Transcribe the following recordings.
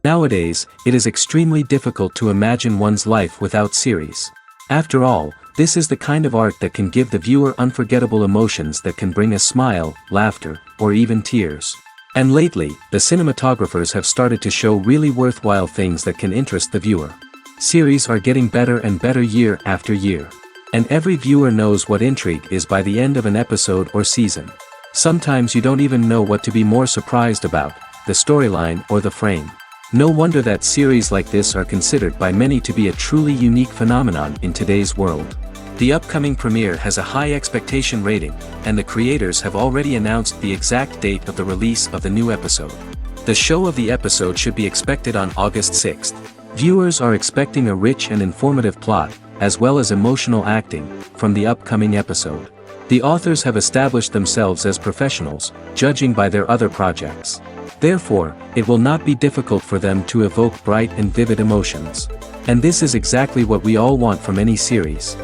Nowadays, it is extremely difficult to imagine one's life without series. After all, this is the kind of art that can give the viewer unforgettable emotions that can bring a smile, laughter, or even tears. And lately, the cinematographers have started to show really worthwhile things that can interest the viewer. Series are getting better and better year after year. And every viewer knows what intrigue is by the end of an episode or season. Sometimes you don't even know what to be more surprised about, the storyline or the frame. No wonder that series like this are considered by many to be a truly unique phenomenon in today's world. The upcoming premiere has a high expectation rating, and the creators have already announced the exact date of the release of the new episode. The show of the episode should be expected on August 6th. Viewers are expecting a rich and informative plot, as well as emotional acting, from the upcoming episode. The authors have established themselves as professionals, judging by their other projects. Therefore, it will not be difficult for them to evoke bright and vivid emotions. And this is exactly what we all want from any series.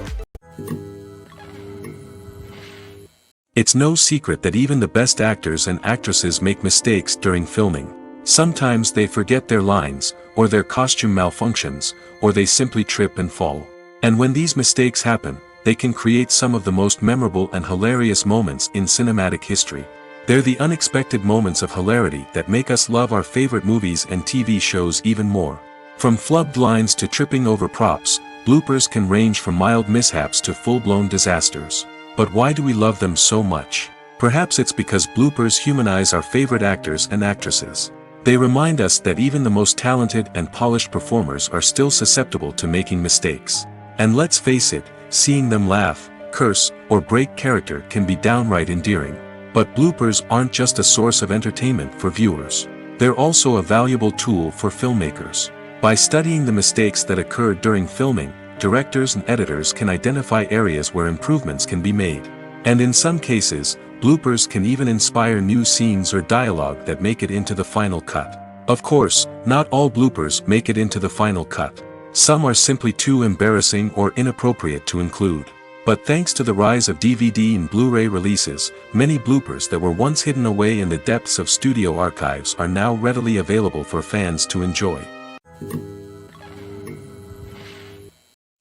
It's no secret that even the best actors and actresses make mistakes during filming. Sometimes they forget their lines, or their costume malfunctions, or they simply trip and fall. And when these mistakes happen, they can create some of the most memorable and hilarious moments in cinematic history. They're the unexpected moments of hilarity that make us love our favorite movies and TV shows even more. From flubbed lines to tripping over props, bloopers can range from mild mishaps to full-blown disasters. But why do we love them so much? Perhaps it's because bloopers humanize our favorite actors and actresses. They remind us that even the most talented and polished performers are still susceptible to making mistakes. And let's face it, seeing them laugh, curse, or break character can be downright endearing. But bloopers aren't just a source of entertainment for viewers. They're also a valuable tool for filmmakers. By studying the mistakes that occurred during filming, directors and editors can identify areas where improvements can be made. And in some cases, bloopers can even inspire new scenes or dialogue that make it into the final cut. Of course, not all bloopers make it into the final cut. Some are simply too embarrassing or inappropriate to include. But thanks to the rise of DVD and Blu-ray releases, many bloopers that were once hidden away in the depths of studio archives are now readily available for fans to enjoy.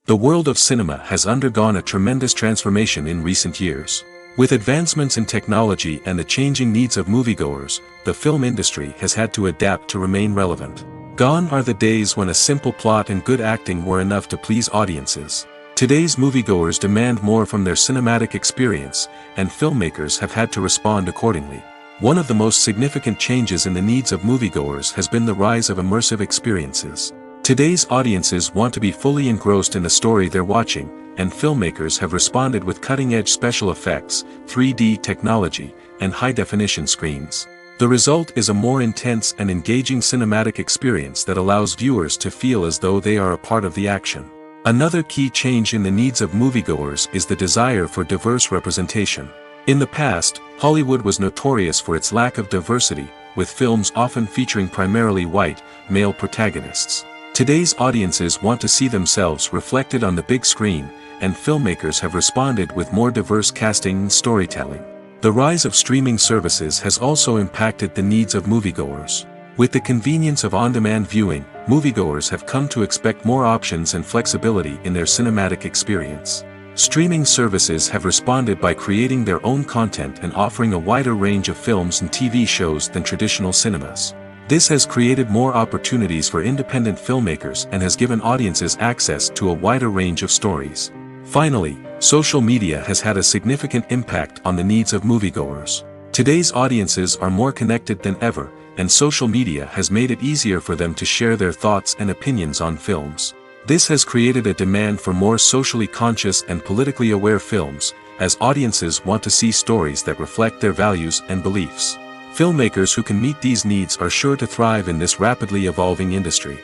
The world of cinema has undergone a tremendous transformation in recent years. With advancements in technology and the changing needs of moviegoers, the film industry has had to adapt to remain relevant. Gone are the days when a simple plot and good acting were enough to please audiences. Today's moviegoers demand more from their cinematic experience, and filmmakers have had to respond accordingly. One of the most significant changes in the needs of moviegoers has been the rise of immersive experiences. Today's audiences want to be fully engrossed in the story they're watching, and filmmakers have responded with cutting-edge special effects, 3D technology, and high-definition screens. The result is a more intense and engaging cinematic experience that allows viewers to feel as though they are a part of the action. Another key change in the needs of moviegoers is the desire for diverse representation. In the past, Hollywood was notorious for its lack of diversity, with films often featuring primarily white, male protagonists. Today's audiences want to see themselves reflected on the big screen, and filmmakers have responded with more diverse casting and storytelling. The rise of streaming services has also impacted the needs of moviegoers. With the convenience of on-demand viewing, moviegoers have come to expect more options and flexibility in their cinematic experience. Streaming services have responded by creating their own content and offering a wider range of films and TV shows than traditional cinemas. This has created more opportunities for independent filmmakers and has given audiences access to a wider range of stories. Finally, social media has had a significant impact on the needs of moviegoers. Today's audiences are more connected than ever, and social media has made it easier for them to share their thoughts and opinions on films. This has created a demand for more socially conscious and politically aware films, as audiences want to see stories that reflect their values and beliefs. Filmmakers who can meet these needs are sure to thrive in this rapidly evolving industry.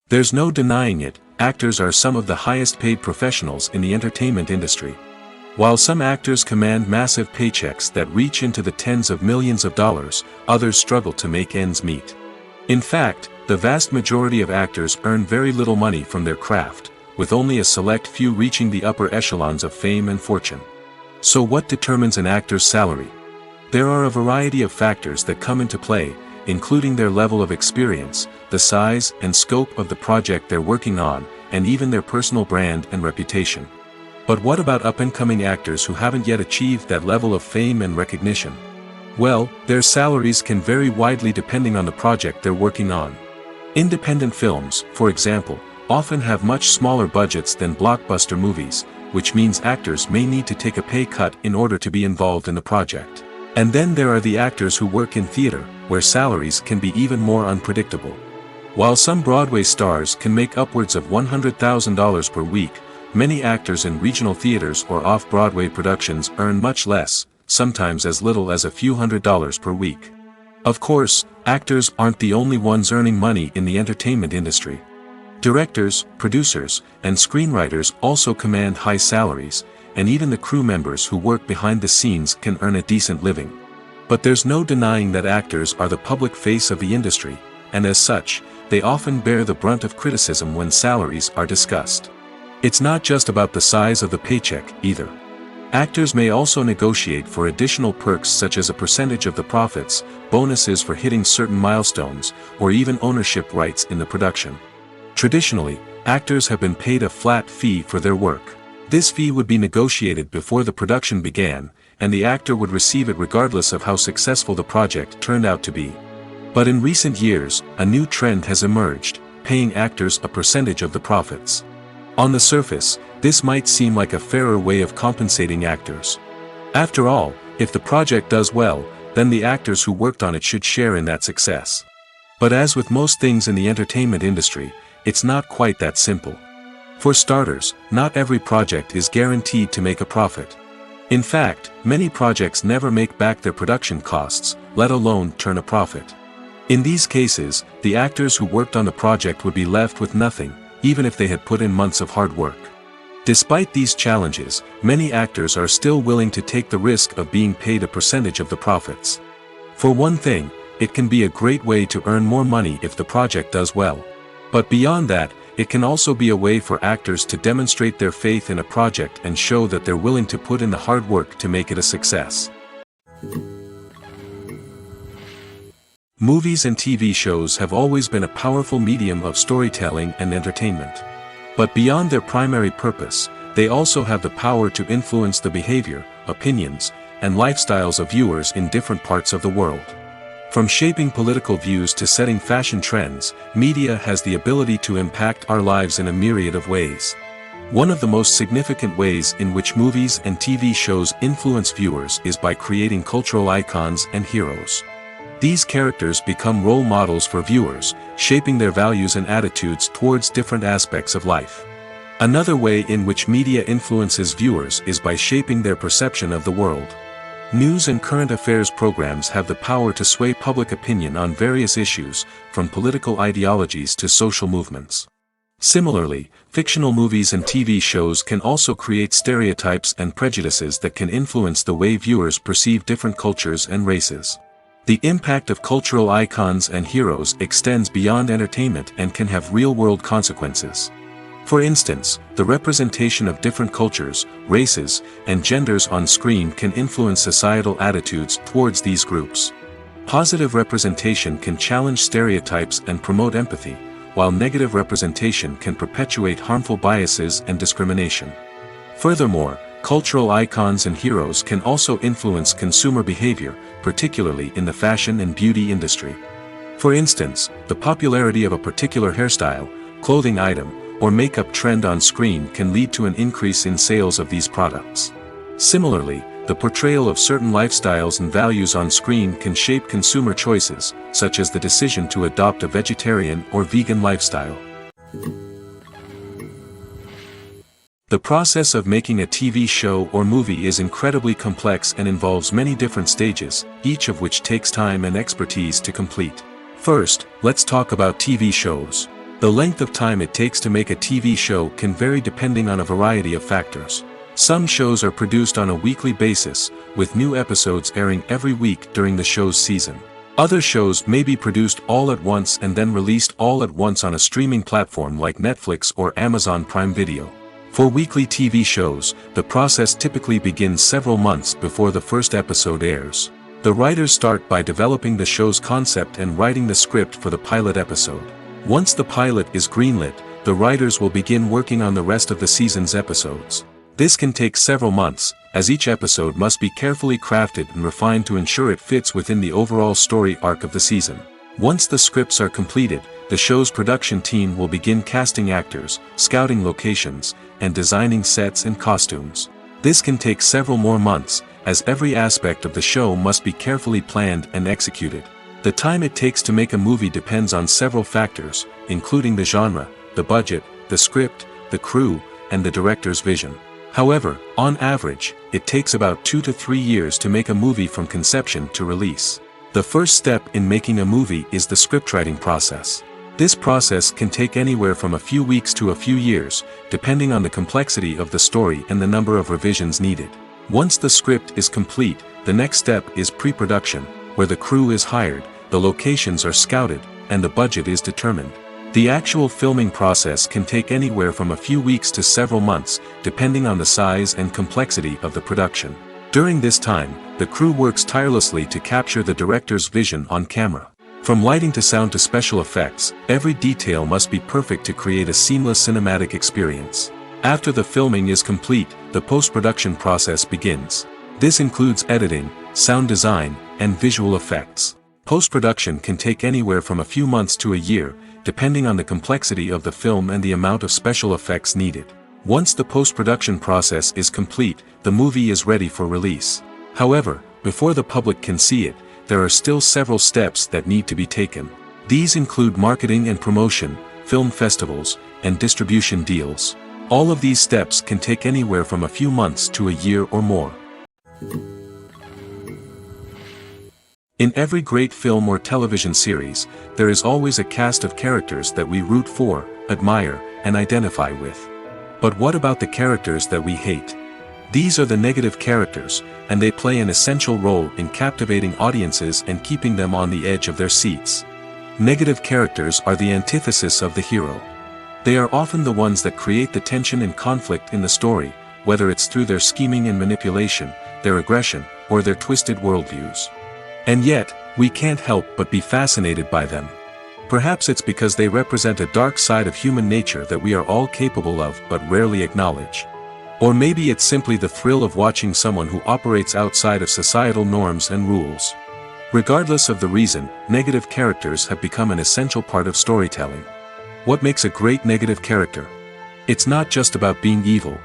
There's no denying it, actors are some of the highest paid professionals in the entertainment industry. While some actors command massive paychecks that reach into the tens of millions of dollars, others struggle to make ends meet. In fact, the vast majority of actors earn very little money from their craft, with only a select few reaching the upper echelons of fame and fortune. So what determines an actor's salary? There are a variety of factors that come into play, including their level of experience, the size and scope of the project they're working on, and even their personal brand and reputation. But what about up-and-coming actors who haven't yet achieved that level of fame and recognition? Well, their salaries can vary widely depending on the project they're working on. Independent films, for example, often have much smaller budgets than blockbuster movies, which means actors may need to take a pay cut in order to be involved in the project. And then there are the actors who work in theater, where salaries can be even more unpredictable. While some Broadway stars can make upwards of $100,000 per week, many actors in regional theaters or off-Broadway productions earn much less, sometimes as little as a few $100s per week. Of course, actors aren't the only ones earning money in the entertainment industry. Directors, producers, and screenwriters also command high salaries, and even the crew members who work behind the scenes can earn a decent living. But there's no denying that actors are the public face of the industry, and as such, they often bear the brunt of criticism when salaries are discussed. It's not just about the size of the paycheck, either. Actors may also negotiate for additional perks such as a percentage of the profits, bonuses for hitting certain milestones, or even ownership rights in the production. Traditionally, actors have been paid a flat fee for their work. This fee would be negotiated before the production began, and the actor would receive it regardless of how successful the project turned out to be. But in recent years, a new trend has emerged, paying actors a percentage of the profits. On the surface, this might seem like a fairer way of compensating actors. After all, if the project does well, then the actors who worked on it should share in that success. But as with most things in the entertainment industry, it's not quite that simple. For starters, not every project is guaranteed to make a profit. In fact, many projects never make back their production costs, let alone turn a profit. In these cases, the actors who worked on the project would be left with nothing, even if they had put in months of hard work. Despite these challenges, many actors are still willing to take the risk of being paid a percentage of the profits. For one thing, it can be a great way to earn more money if the project does well. But beyond that, it can also be a way for actors to demonstrate their faith in a project and show that they're willing to put in the hard work to make it a success. Movies and TV shows have always been a powerful medium of storytelling and entertainment. But beyond their primary purpose, they also have the power to influence the behavior, opinions, and lifestyles of viewers in different parts of the world. From shaping political views to setting fashion trends, media has the ability to impact our lives in a myriad of ways. One of the most significant ways in which movies and TV shows influence viewers is by creating cultural icons and heroes. These characters become role models for viewers, shaping their values and attitudes towards different aspects of life. Another way in which media influences viewers is by shaping their perception of the world. News and current affairs programs have the power to sway public opinion on various issues, from political ideologies to social movements. Similarly, fictional movies and TV shows can also create stereotypes and prejudices that can influence the way viewers perceive different cultures and races. The impact of cultural icons and heroes extends beyond entertainment and can have real-world consequences. For instance, the representation of different cultures, races, and genders on screen can influence societal attitudes towards these groups. Positive representation can challenge stereotypes and promote empathy, while negative representation can perpetuate harmful biases and discrimination. Furthermore, cultural icons and heroes can also influence consumer behavior, particularly in the fashion and beauty industry. For instance, the popularity of a particular hairstyle, clothing item, or makeup trend on screen can lead to an increase in sales of these products. Similarly, the portrayal of certain lifestyles and values on screen can shape consumer choices, such as the decision to adopt a vegetarian or vegan lifestyle. The process of making a TV show or movie is incredibly complex and involves many different stages, each of which takes time and expertise to complete. First, let's talk about TV shows. The length of time it takes to make a TV show can vary depending on a variety of factors. Some shows are produced on a weekly basis, with new episodes airing every week during the show's season. Other shows may be produced all at once and then released all at once on a streaming platform like Netflix or Amazon Prime Video. For weekly TV shows, the process typically begins several months before the first episode airs. The writers start by developing the show's concept and writing the script for the pilot episode. Once the pilot is greenlit, the writers will begin working on the rest of the season's episodes. This can take several months, as each episode must be carefully crafted and refined to ensure it fits within the overall story arc of the season. Once the scripts are completed, the show's production team will begin casting actors, scouting locations, and designing sets and costumes. This can take several more months, as every aspect of the show must be carefully planned and executed. The time it takes to make a movie depends on several factors, including the genre, the budget, the script, the crew, and the director's vision. However, on average, it takes about 2 to 3 years to make a movie from conception to release. The first step in making a movie is the scriptwriting process. This process can take anywhere from a few weeks to a few years, depending on the complexity of the story and the number of revisions needed. Once the script is complete, the next step is pre-production, where the crew is hired, the locations are scouted, and the budget is determined. The actual filming process can take anywhere from a few weeks to several months, depending on the size and complexity of the production. During this time, the crew works tirelessly to capture the director's vision on camera. From lighting to sound to special effects, every detail must be perfect to create a seamless cinematic experience. After the filming is complete, the post-production process begins. This includes editing, sound design, and visual effects. Post-production can take anywhere from a few months to a year, depending on the complexity of the film and the amount of special effects needed. Once the post-production process is complete, the movie is ready for release. However, before the public can see it, there are still several steps that need to be taken. These include marketing and promotion, film festivals, and distribution deals. All of these steps can take anywhere from a few months to a year or more. In every great film or television series, there is always a cast of characters that we root for, admire, and identify with. But what about the characters that we hate? These are the negative characters, and they play an essential role in captivating audiences and keeping them on the edge of their seats. Negative characters are the antithesis of the hero. They are often the ones that create the tension and conflict in the story, whether it's through their scheming and manipulation, their aggression, or their twisted worldviews. And yet, we can't help but be fascinated by them. Perhaps it's because they represent a dark side of human nature that we are all capable of but rarely acknowledge. Or maybe it's simply the thrill of watching someone who operates outside of societal norms and rules. Regardless of the reason, negative characters have become an essential part of storytelling. What makes a great negative character? It's not just about being evil.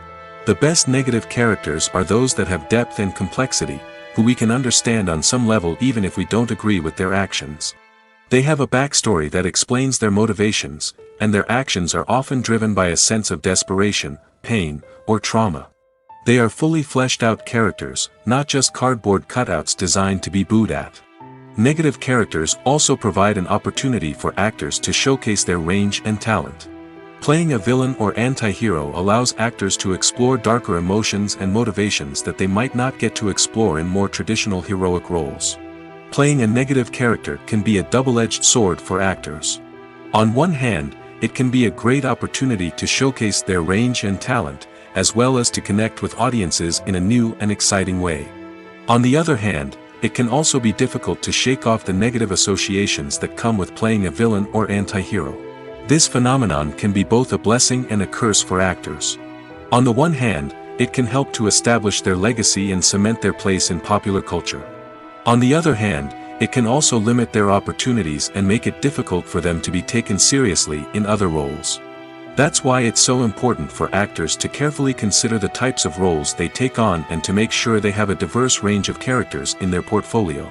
The best negative characters are those that have depth and complexity, who we can understand on some level even if we don't agree with their actions. They have a backstory that explains their motivations, and their actions are often driven by a sense of desperation, pain, or trauma. They are fully fleshed out characters, not just cardboard cutouts designed to be booed at. Negative characters also provide an opportunity for actors to showcase their range and talent. Playing a villain or anti-hero allows actors to explore darker emotions and motivations that they might not get to explore in more traditional heroic roles. Playing a negative character can be a double-edged sword for actors. On one hand, it can be a great opportunity to showcase their range and talent, as well as to connect with audiences in a new and exciting way. On the other hand, it can also be difficult to shake off the negative associations that come with playing a villain or anti-hero. This phenomenon can be both a blessing and a curse for actors. On the one hand, it can help to establish their legacy and cement their place in popular culture. On the other hand, it can also limit their opportunities and make it difficult for them to be taken seriously in other roles. That's why it's so important for actors to carefully consider the types of roles they take on and to make sure they have a diverse range of characters in their portfolio.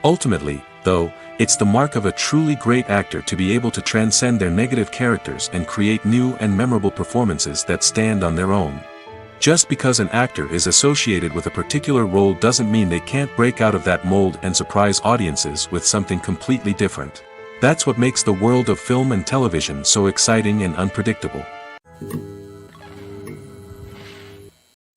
Ultimately, though, it's the mark of a truly great actor to be able to transcend their negative characters and create new and memorable performances that stand on their own. Just because an actor is associated with a particular role doesn't mean they can't break out of that mold and surprise audiences with something completely different. That's what makes the world of film and television so exciting and unpredictable.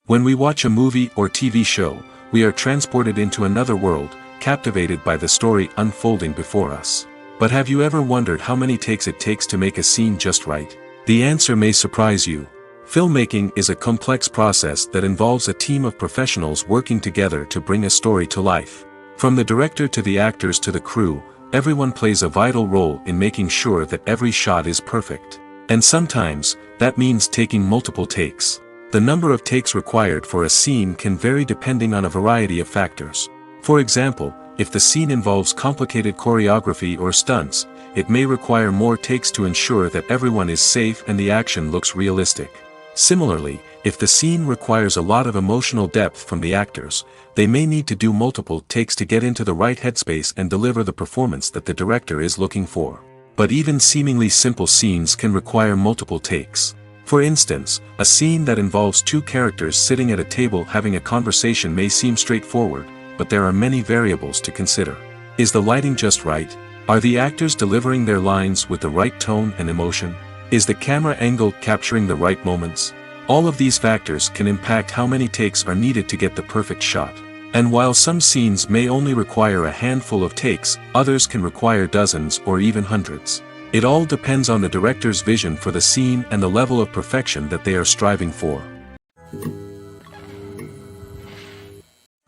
When we watch a movie or TV show, we are transported into another world, captivated by the story unfolding before us. But have you ever wondered how many takes it takes to make a scene just right? The answer may surprise you. Filmmaking is a complex process that involves a team of professionals working together to bring a story to life. From the director to the actors to the crew, everyone plays a vital role in making sure that every shot is perfect. And sometimes, that means taking multiple takes. The number of takes required for a scene can vary depending on a variety of factors. For example, if the scene involves complicated choreography or stunts, it may require more takes to ensure that everyone is safe and the action looks realistic. Similarly, if the scene requires a lot of emotional depth from the actors, they may need to do multiple takes to get into the right headspace and deliver the performance that the director is looking for. But even seemingly simple scenes can require multiple takes. For instance, a scene that involves two characters sitting at a table having a conversation may seem straightforward, but there are many variables to consider. Is the lighting just right? Are the actors delivering their lines with the right tone and emotion? Is the camera angle capturing the right moments? All of these factors can impact how many takes are needed to get the perfect shot. And while some scenes may only require a handful of takes, others can require dozens or even hundreds. It all depends on the director's vision for the scene and the level of perfection that they are striving for.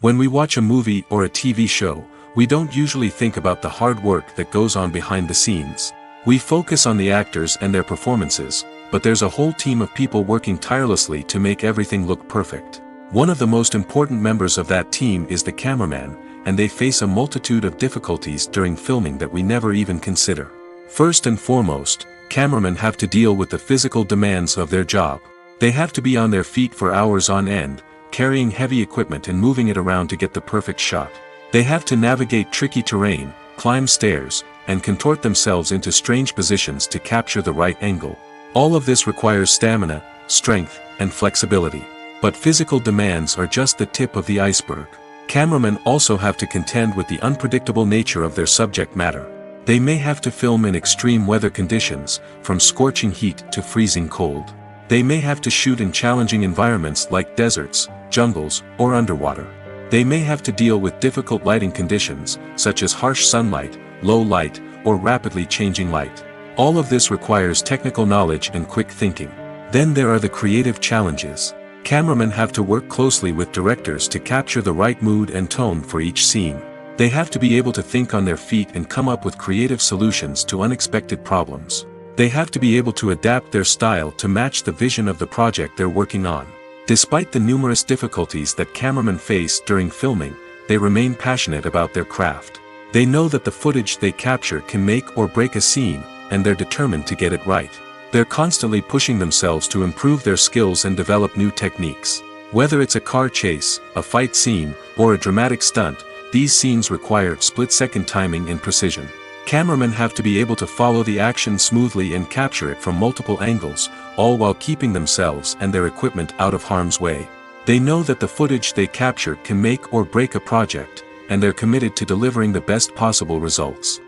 When we watch a movie or a TV show, we don't usually think about the hard work that goes on behind the scenes. We focus on the actors and their performances, but there's a whole team of people working tirelessly to make everything look perfect. One of the most important members of that team is the cameraman, and they face a multitude of difficulties during filming that we never even consider. First and foremost, cameramen have to deal with the physical demands of their job. They have to be on their feet for hours on end, carrying heavy equipment and moving it around to get the perfect shot. They have to navigate tricky terrain, climb stairs, and contort themselves into strange positions to capture the right angle. All of this requires stamina, strength, and flexibility. But physical demands are just the tip of the iceberg. Cameramen also have to contend with the unpredictable nature of their subject matter. They may have to film in extreme weather conditions, from scorching heat to freezing cold. They may have to shoot in challenging environments like deserts, jungles, or underwater. They may have to deal with difficult lighting conditions, such as harsh sunlight, low light, or rapidly changing light. All of this requires technical knowledge and quick thinking. Then there are the creative challenges. Cameramen have to work closely with directors to capture the right mood and tone for each scene. They have to be able to think on their feet and come up with creative solutions to unexpected problems. They have to be able to adapt their style to match the vision of the project they're working on. Despite the numerous difficulties that cameramen face during filming, they remain passionate about their craft. They know that the footage they capture can make or break a scene, and they're determined to get it right. They're constantly pushing themselves to improve their skills and develop new techniques. Whether it's a car chase, a fight scene, or a dramatic stunt, these scenes require split-second timing and precision. Cameramen have to be able to follow the action smoothly and capture it from multiple angles, all while keeping themselves and their equipment out of harm's way. They know that the footage they capture can make or break a project, and they're committed to delivering the best possible results.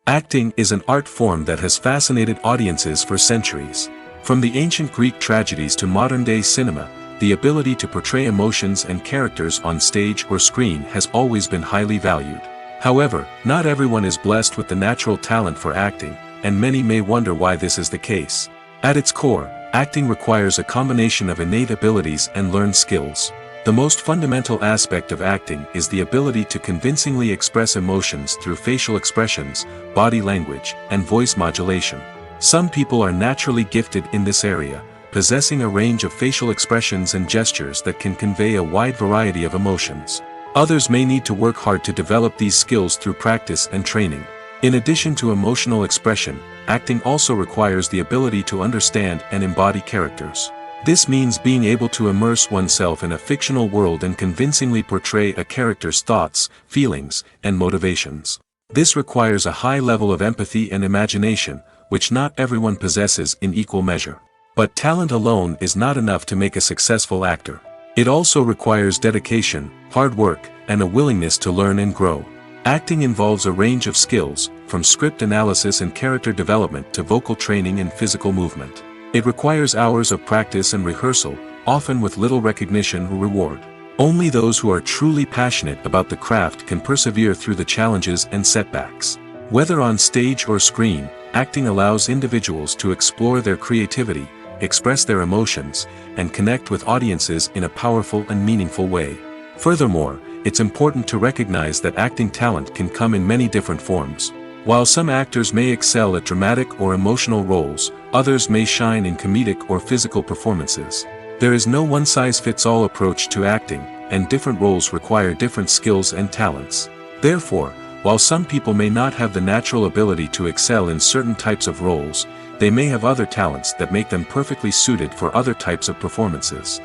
Acting is an art form that has fascinated audiences for centuries. From the ancient Greek tragedies to modern-day cinema, the ability to portray emotions and characters on stage or screen has always been highly valued. However, not everyone is blessed with the natural talent for acting, and many may wonder why this is the case. At its core, acting requires a combination of innate abilities and learned skills. The most fundamental aspect of acting is the ability to convincingly express emotions through facial expressions, body language, and voice modulation. Some people are naturally gifted in this area, possessing a range of facial expressions and gestures that can convey a wide variety of emotions. Others may need to work hard to develop these skills through practice and training. In addition to emotional expression, acting also requires the ability to understand and embody characters. This means being able to immerse oneself in a fictional world and convincingly portray a character's thoughts, feelings, and motivations. This requires a high level of empathy and imagination, which not everyone possesses in equal measure. But talent alone is not enough to make a successful actor. It also requires dedication, hard work, and a willingness to learn and grow. Acting involves a range of skills, from script analysis and character development to vocal training and physical movement. It requires hours of practice and rehearsal, often with little recognition or reward. Only those who are truly passionate about the craft can persevere through the challenges and setbacks. Whether on stage or screen, acting allows individuals to explore their creativity, express their emotions, and connect with audiences in a powerful and meaningful way. Furthermore, it's important to recognize that acting talent can come in many different forms. While some actors may excel at dramatic or emotional roles, others may shine in comedic or physical performances. There is no one-size-fits-all approach to acting, and different roles require different skills and talents. Therefore, while some people may not have the natural ability to excel in certain types of roles, they may have other talents that make them perfectly suited for other types of performances.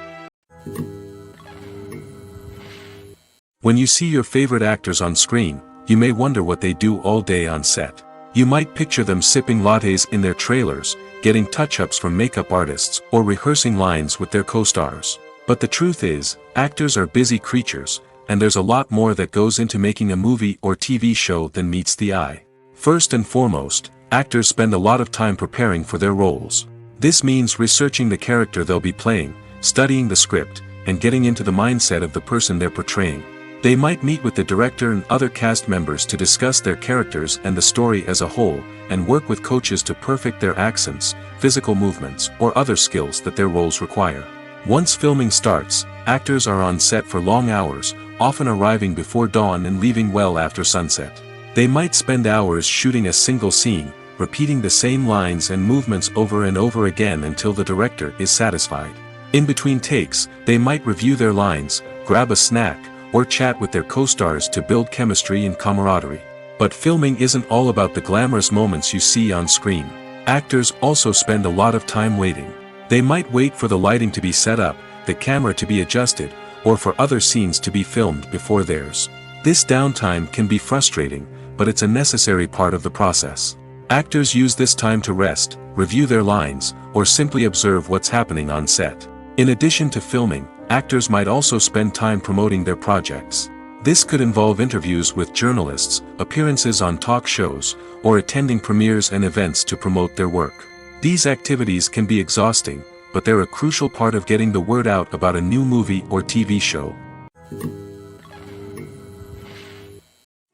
When you see your favorite actors on screen, you may wonder what they do all day on set. You might picture them sipping lattes in their trailers, getting touch-ups from makeup artists, or rehearsing lines with their co-stars. But the truth is, actors are busy creatures, and there's a lot more that goes into making a movie or TV show than meets the eye. First and foremost, actors spend a lot of time preparing for their roles. This means researching the character they'll be playing, studying the script, and getting into the mindset of the person they're portraying. They might meet with the director and other cast members to discuss their characters and the story as a whole, and work with coaches to perfect their accents, physical movements, or other skills that their roles require. Once filming starts, actors are on set for long hours, often arriving before dawn and leaving well after sunset. They might spend hours shooting a single scene, repeating the same lines and movements over and over again until the director is satisfied. In between takes, they might review their lines, grab a snack, or chat with their co-stars to build chemistry and camaraderie. But filming isn't all about the glamorous moments you see on screen. Actors also spend a lot of time waiting. They might wait for the lighting to be set up, the camera to be adjusted, or for other scenes to be filmed before theirs. This downtime can be frustrating, but it's a necessary part of the process. Actors use this time to rest, review their lines, or simply observe what's happening on set. In addition to filming, actors might also spend time promoting their projects. This could involve interviews with journalists, appearances on talk shows, or attending premieres and events to promote their work. These activities can be exhausting, but they're a crucial part of getting the word out about a new movie or TV show.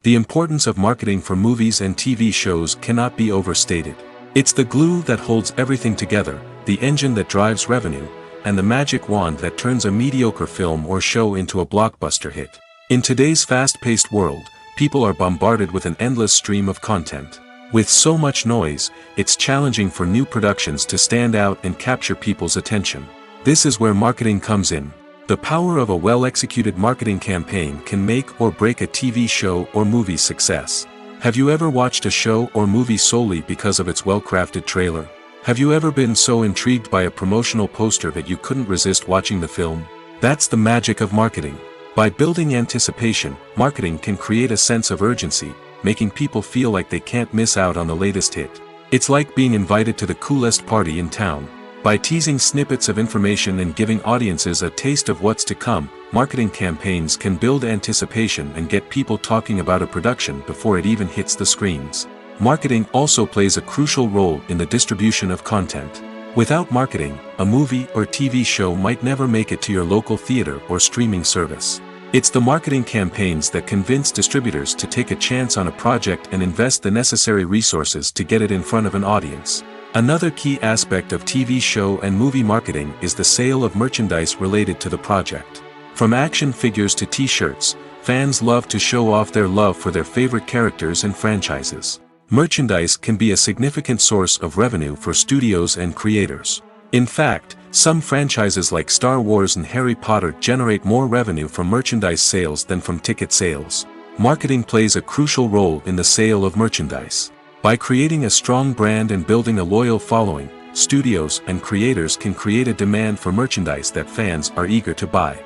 The importance of marketing for movies and TV shows cannot be overstated. It's the glue that holds everything together, the engine that drives revenue, and the magic wand that turns a mediocre film or show into a blockbuster hit. In today's fast-paced world, people are bombarded with an endless stream of content. With so much noise, it's challenging for new productions to stand out and capture people's attention. This is where marketing comes in. The power of a well-executed marketing campaign can make or break a TV show or movie's success. Have you ever watched a show or movie solely because of its well-crafted trailer? Have you ever been so intrigued by a promotional poster that you couldn't resist watching the film? That's the magic of marketing. By building anticipation, marketing can create a sense of urgency, making people feel like they can't miss out on the latest hit. It's like being invited to the coolest party in town. By teasing snippets of information and giving audiences a taste of what's to come, marketing campaigns can build anticipation and get people talking about a production before it even hits the screens. Marketing also plays a crucial role in the distribution of content. Without marketing, a movie or TV show might never make it to your local theater or streaming service. It's the marketing campaigns that convince distributors to take a chance on a project and invest the necessary resources to get it in front of an audience. Another key aspect of TV show and movie marketing is the sale of merchandise related to the project. From action figures to t-shirts, fans love to show off their love for their favorite characters and franchises. Merchandise can be a significant source of revenue for studios and creators. In fact, some franchises like Star Wars and Harry Potter generate more revenue from merchandise sales than from ticket sales. Marketing plays a crucial role in the sale of merchandise. By creating a strong brand and building a loyal following, studios and creators can create a demand for merchandise that fans are eager to buy.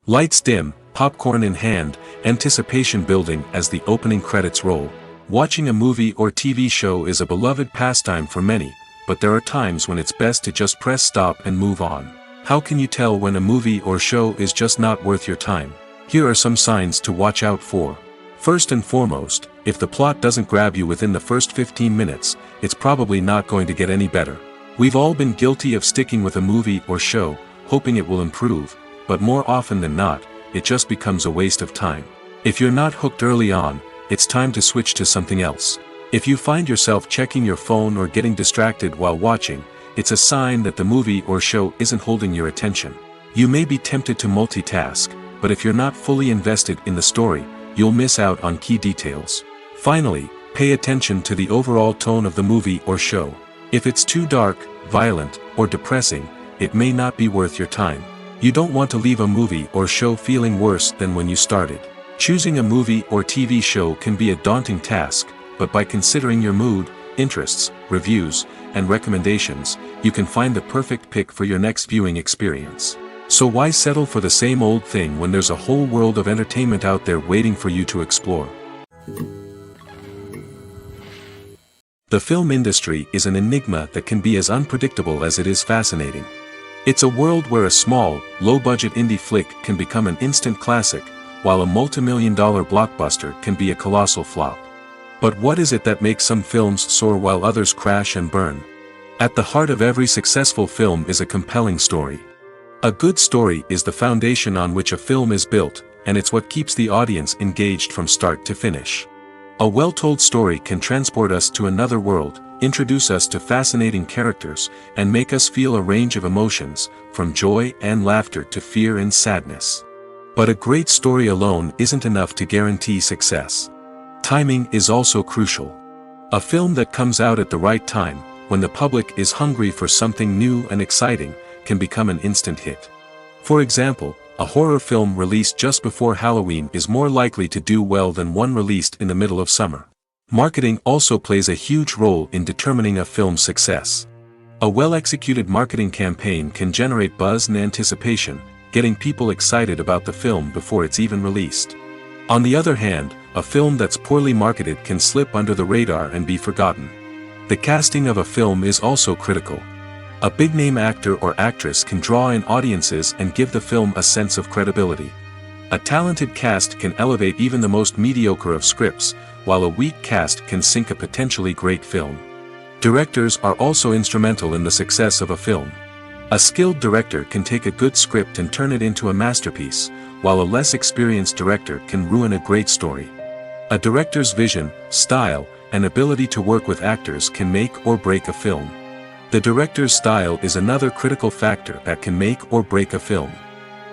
Lights dim, popcorn in hand, anticipation building as the opening credits roll. Watching a movie or TV show is a beloved pastime for many, but there are times when it's best to just press stop and move on. How can you tell when a movie or show is just not worth your time? Here are some signs to watch out for. First and foremost, if the plot doesn't grab you within the first 15 minutes, it's probably not going to get any better. We've all been guilty of sticking with a movie or show, hoping it will improve, but more often than not, it just becomes a waste of time. If you're not hooked early on, it's time to switch to something else. If you find yourself checking your phone or getting distracted while watching, it's a sign that the movie or show isn't holding your attention. You may be tempted to multitask, but if you're not fully invested in the story, you'll miss out on key details. Finally, pay attention to the overall tone of the movie or show. If it's too dark, violent, or depressing, it may not be worth your time. You don't want to leave a movie or show feeling worse than when you started. Choosing a movie or TV show can be a daunting task, but by considering your mood, interests, reviews, and recommendations, you can find the perfect pick for your next viewing experience. So why settle for the same old thing when there's a whole world of entertainment out there waiting for you to explore? The film industry is an enigma that can be as unpredictable as it is fascinating. It's a world where a small, low-budget indie flick can become an instant classic, while a multi-million-dollar blockbuster can be a colossal flop. But what is it that makes some films soar while others crash and burn? At the heart of every successful film is a compelling story. A good story is the foundation on which a film is built, and it's what keeps the audience engaged from start to finish. A well-told story can transport us to another world, introduce us to fascinating characters, and make us feel a range of emotions, from joy and laughter to fear and sadness. But a great story alone isn't enough to guarantee success. Timing is also crucial. A film that comes out at the right time, when the public is hungry for something new and exciting, can become an instant hit. For example, a horror film released just before Halloween is more likely to do well than one released in the middle of summer. Marketing also plays a huge role in determining a film's success. A well-executed marketing campaign can generate buzz and anticipation, getting people excited about the film before it's even released. On the other hand, a film that's poorly marketed can slip under the radar and be forgotten. The casting of a film is also critical. A big-name actor or actress can draw in audiences and give the film a sense of credibility. A talented cast can elevate even the most mediocre of scripts, while a weak cast can sink a potentially great film. Directors are also instrumental in the success of a film. A skilled director can take a good script and turn it into a masterpiece, while a less experienced director can ruin a great story. A director's vision, style, and ability to work with actors can make or break a film. The director's style is another critical factor that can make or break a film.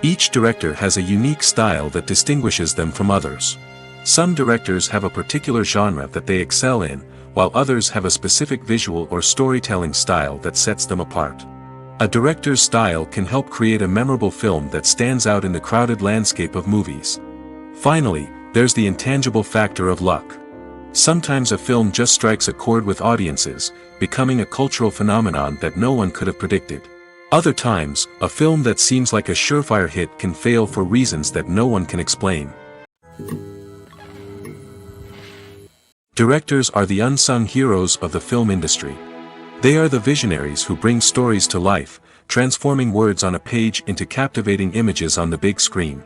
Each director has a unique style that distinguishes them from others. Some directors have a particular genre that they excel in, while others have a specific visual or storytelling style that sets them apart. A director's style can help create a memorable film that stands out in the crowded landscape of movies. Finally, there's the intangible factor of luck. Sometimes a film just strikes a chord with audiences, becoming a cultural phenomenon that no one could have predicted. Other times, a film that seems like a surefire hit can fail for reasons that no one can explain. Directors are the unsung heroes of the film industry. They are the visionaries who bring stories to life, transforming words on a page into captivating images on the big screen.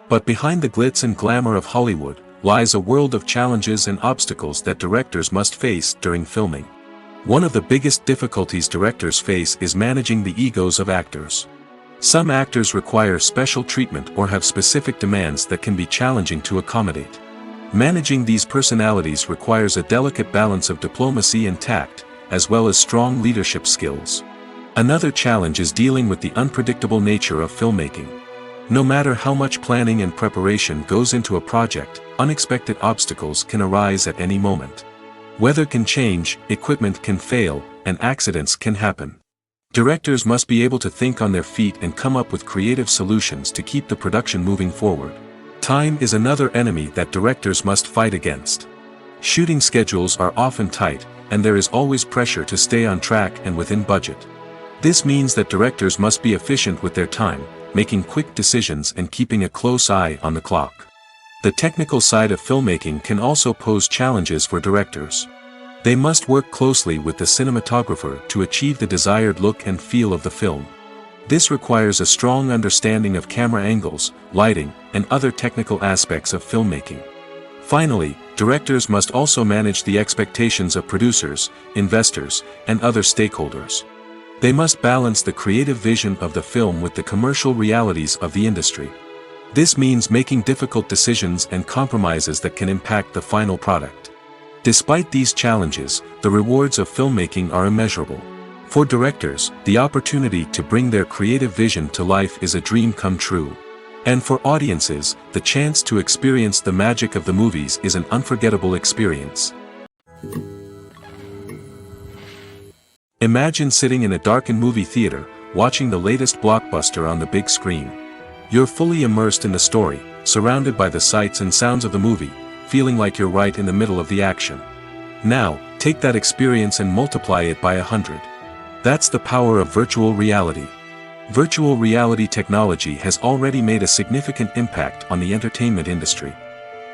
But behind the glitz and glamour of Hollywood, lies a world of challenges and obstacles that directors must face during filming. One of the biggest difficulties directors face is managing the egos of actors. Some actors require special treatment or have specific demands that can be challenging to accommodate. Managing these personalities requires a delicate balance of diplomacy and tact, as well as strong leadership skills. Another challenge is dealing with the unpredictable nature of filmmaking. No matter how much planning and preparation goes into a project, unexpected obstacles can arise at any moment. Weather can change, equipment can fail, and accidents can happen. Directors must be able to think on their feet and come up with creative solutions to keep the production moving forward. Time is another enemy that directors must fight against. Shooting schedules are often tight, and there is always pressure to stay on track and within budget. This means that directors must be efficient with their time, making quick decisions and keeping a close eye on the clock. The technical side of filmmaking can also pose challenges for directors. They must work closely with the cinematographer to achieve the desired look and feel of the film. This requires a strong understanding of camera angles, lighting, and other technical aspects of filmmaking. Finally, directors must also manage the expectations of producers, investors, and other stakeholders. They must balance the creative vision of the film with the commercial realities of the industry. This means making difficult decisions and compromises that can impact the final product. Despite these challenges, the rewards of filmmaking are immeasurable. For directors, the opportunity to bring their creative vision to life is a dream come true. And for audiences, the chance to experience the magic of the movies is an unforgettable experience. Imagine sitting in a darkened movie theater, watching the latest blockbuster on the big screen. You're fully immersed in the story, surrounded by the sights and sounds of the movie, feeling like you're right in the middle of the action. Now, take that experience and multiply it by 100. That's the power of virtual reality. Virtual reality technology has already made a significant impact on the entertainment industry.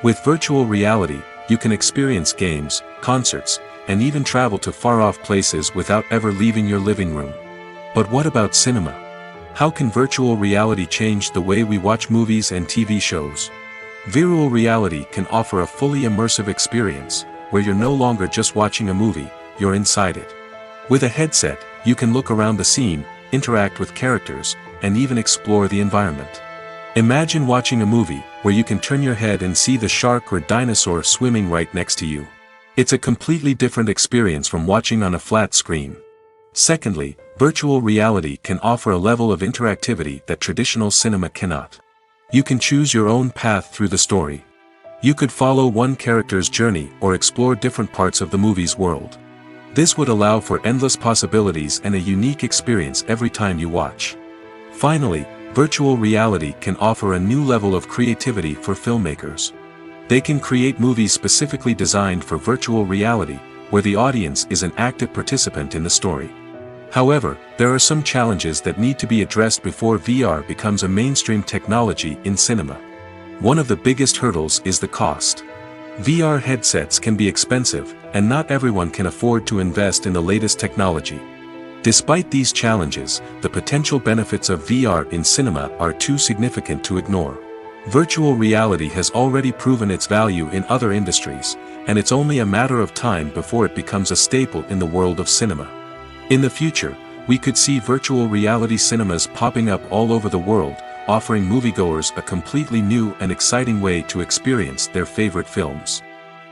With virtual reality, you can experience games, concerts, and even travel to far-off places without ever leaving your living room. But what about cinema? How can virtual reality change the way we watch movies and TV shows? Virtual reality can offer a fully immersive experience, where you're no longer just watching a movie, you're inside it. With a headset, you can look around the scene, interact with characters, and even explore the environment. Imagine watching a movie where you can turn your head and see the shark or dinosaur swimming right next to you. It's a completely different experience from watching on a flat screen. Secondly, virtual reality can offer a level of interactivity that traditional cinema cannot. You can choose your own path through the story. You could follow one character's journey or explore different parts of the movie's world. This would allow for endless possibilities and a unique experience every time you watch. Finally, virtual reality can offer a new level of creativity for filmmakers. They can create movies specifically designed for virtual reality, where the audience is an active participant in the story. However, there are some challenges that need to be addressed before VR becomes a mainstream technology in cinema. One of the biggest hurdles is the cost. VR headsets can be expensive, and not everyone can afford to invest in the latest technology. Despite these challenges, the potential benefits of VR in cinema are too significant to ignore. Virtual reality has already proven its value in other industries, and it's only a matter of time before it becomes a staple in the world of cinema. In the future, we could see virtual reality cinemas popping up all over the world, offering moviegoers a completely new and exciting way to experience their favorite films.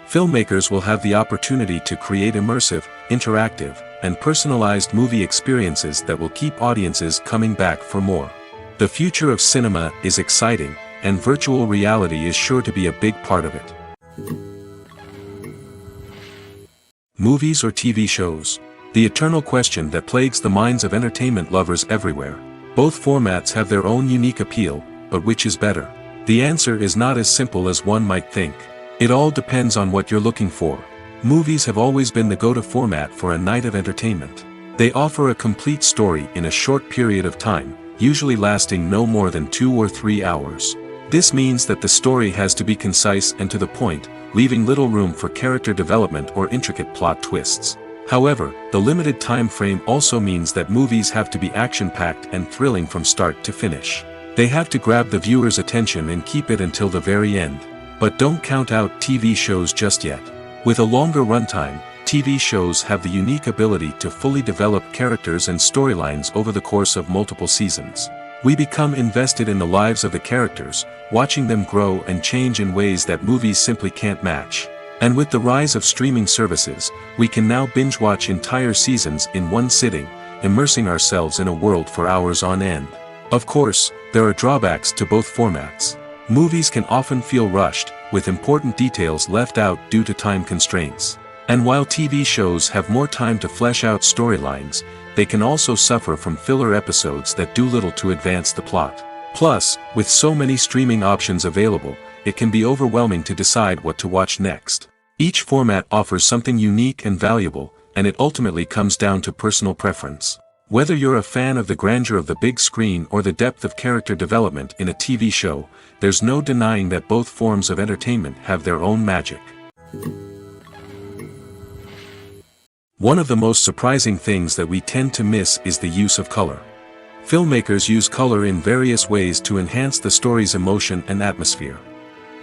Filmmakers will have the opportunity to create immersive, interactive, and personalized movie experiences that will keep audiences coming back for more. The future of cinema is exciting, and virtual reality is sure to be a big part of it. Movies or TV shows? The eternal question that plagues the minds of entertainment lovers everywhere. Both formats have their own unique appeal, but which is better? The answer is not as simple as one might think. It all depends on what you're looking for. Movies have always been the go-to format for a night of entertainment. They offer a complete story in a short period of time, usually lasting no more than 2 or 3 hours. This means that the story has to be concise and to the point, leaving little room for character development or intricate plot twists. However, the limited time frame also means that movies have to be action-packed and thrilling from start to finish. They have to grab the viewer's attention and keep it until the very end. But don't count out TV shows just yet. With a longer runtime, TV shows have the unique ability to fully develop characters and storylines over the course of multiple seasons. We become invested in the lives of the characters, watching them grow and change in ways that movies simply can't match. And with the rise of streaming services, we can now binge-watch entire seasons in one sitting, immersing ourselves in a world for hours on end. Of course, there are drawbacks to both formats. Movies can often feel rushed, with important details left out due to time constraints. And while TV shows have more time to flesh out storylines, they can also suffer from filler episodes that do little to advance the plot. Plus, with so many streaming options available, it can be overwhelming to decide what to watch next. Each format offers something unique and valuable, and it ultimately comes down to personal preference. Whether you're a fan of the grandeur of the big screen or the depth of character development in a TV show, there's no denying that both forms of entertainment have their own magic. One of the most surprising things that we tend to miss is the use of color. Filmmakers use color in various ways to enhance the story's emotion and atmosphere.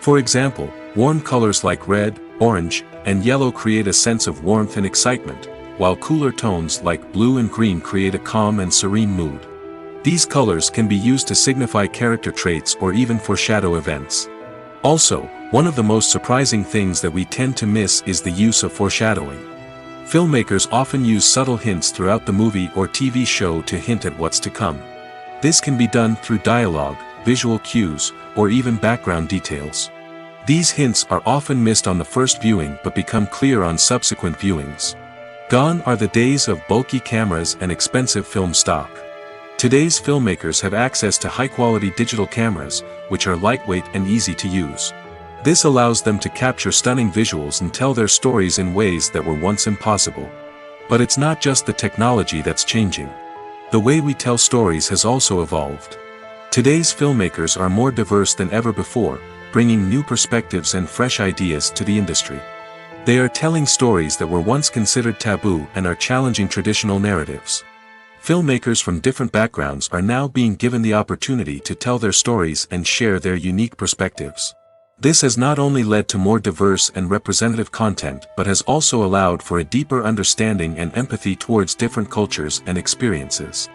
For example, warm colors like red, orange, and yellow create a sense of warmth and excitement, while cooler tones like blue and green create a calm and serene mood. These colors can be used to signify character traits or even foreshadow events. Also, one of the most surprising things that we tend to miss is the use of foreshadowing. Filmmakers often use subtle hints throughout the movie or TV show to hint at what's to come. This can be done through dialogue, visual cues, or even background details. These hints are often missed on the first viewing but become clear on subsequent viewings. Gone are the days of bulky cameras and expensive film stock. Today's filmmakers have access to high-quality digital cameras, which are lightweight and easy to use. This allows them to capture stunning visuals and tell their stories in ways that were once impossible. But it's not just the technology that's changing. The way we tell stories has also evolved. Today's filmmakers are more diverse than ever before, bringing new perspectives and fresh ideas to the industry. They are telling stories that were once considered taboo and are challenging traditional narratives. Filmmakers from different backgrounds are now being given the opportunity to tell their stories and share their unique perspectives. This has not only led to more diverse and representative content but has also allowed for a deeper understanding and empathy towards different cultures and experiences.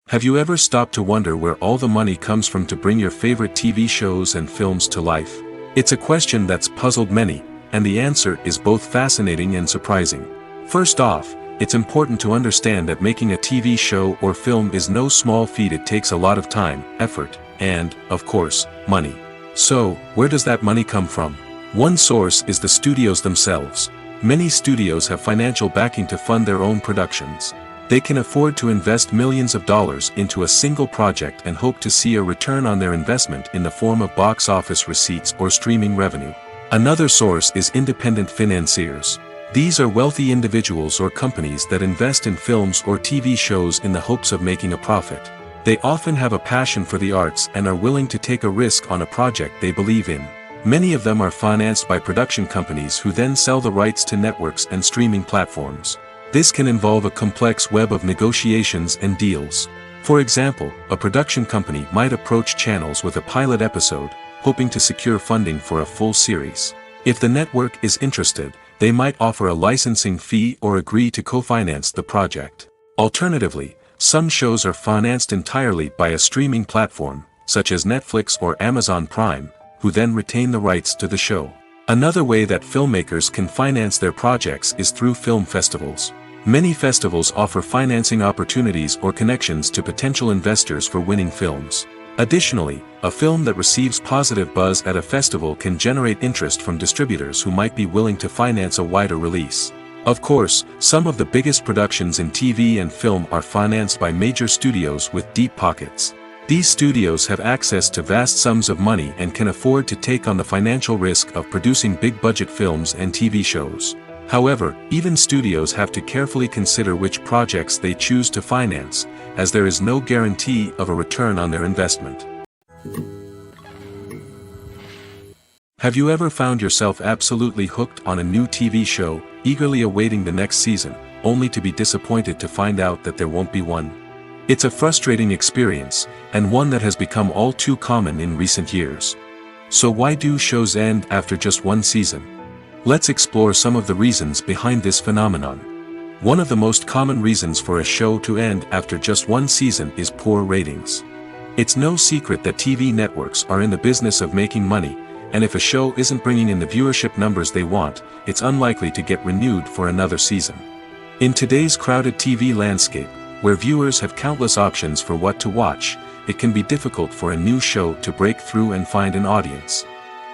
Have you ever stopped to wonder where all the money comes from to bring your favorite TV shows and films to life? It's a question that's puzzled many, and the answer is both fascinating and surprising. First off, it's important to understand that making a TV show or film is no small feat. It takes a lot of time, effort, and, of course, money. So, where does that money come from? One source is the studios themselves. Many studios have financial backing to fund their own productions. They can afford to invest millions of dollars into a single project and hope to see a return on their investment in the form of box office receipts or streaming revenue. Another source is independent financiers. These are wealthy individuals or companies that invest in films or TV shows in the hopes of making a profit. They often have a passion for the arts and are willing to take a risk on a project they believe in. Many of them are financed by production companies who then sell the rights to networks and streaming platforms. This can involve a complex web of negotiations and deals. For example, a production company might approach channels with a pilot episode, hoping to secure funding for a full series. If the network is interested, they might offer a licensing fee or agree to co-finance the project. Alternatively, some shows are financed entirely by a streaming platform, such as Netflix or Amazon Prime, who then retain the rights to the show. Another way that filmmakers can finance their projects is through film festivals. Many festivals offer financing opportunities or connections to potential investors for winning films. Additionally, a film that receives positive buzz at a festival can generate interest from distributors who might be willing to finance a wider release. Of course, some of the biggest productions in TV and film are financed by major studios with deep pockets. These studios have access to vast sums of money and can afford to take on the financial risk of producing big-budget films and TV shows. However, even studios have to carefully consider which projects they choose to finance, as there is no guarantee of a return on their investment. Have you ever found yourself absolutely hooked on a new TV show, eagerly awaiting the next season, only to be disappointed to find out that there won't be one? It's a frustrating experience, and one that has become all too common in recent years. So why do shows end after just one season? Let's explore some of the reasons behind this phenomenon. One of the most common reasons for a show to end after just one season is poor ratings. It's no secret that TV networks are in the business of making money, and if a show isn't bringing in the viewership numbers they want, it's unlikely to get renewed for another season. In today's crowded TV landscape, where viewers have countless options for what to watch, it can be difficult for a new show to break through and find an audience.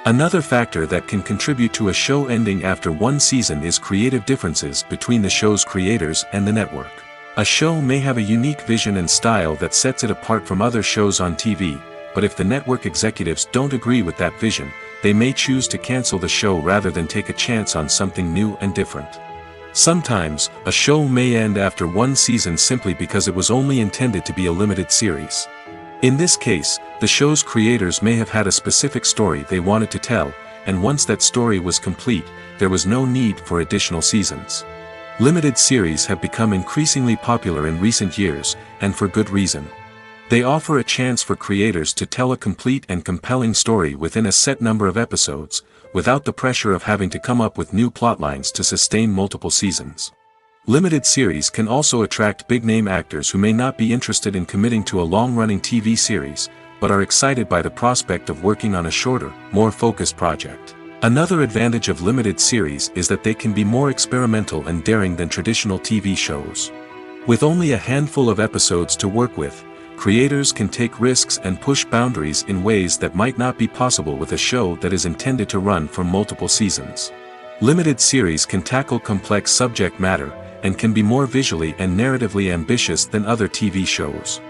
Another factor that can contribute to a show ending after one season is creative differences between the show's creators and the network. A show may have a unique vision and style that sets it apart from other shows on TV, but if the network executives don't agree with that vision, they may choose to cancel the show rather than take a chance on something new and different. Sometimes, a show may end after one season simply because it was only intended to be a limited series. In this case, the show's creators may have had a specific story they wanted to tell, and once that story was complete, there was no need for additional seasons. Limited series have become increasingly popular in recent years, and for good reason. They offer a chance for creators to tell a complete and compelling story within a set number of episodes, without the pressure of having to come up with new plotlines to sustain multiple seasons. Limited series can also attract big-name actors who may not be interested in committing to a long-running TV series, but are excited by the prospect of working on a shorter, more focused project. Another advantage of limited series is that they can be more experimental and daring than traditional TV shows. With only a handful of episodes to work with, creators can take risks and push boundaries in ways that might not be possible with a show that is intended to run for multiple seasons. Limited series can tackle complex subject matter, and can be more visually and narratively ambitious than other TV shows.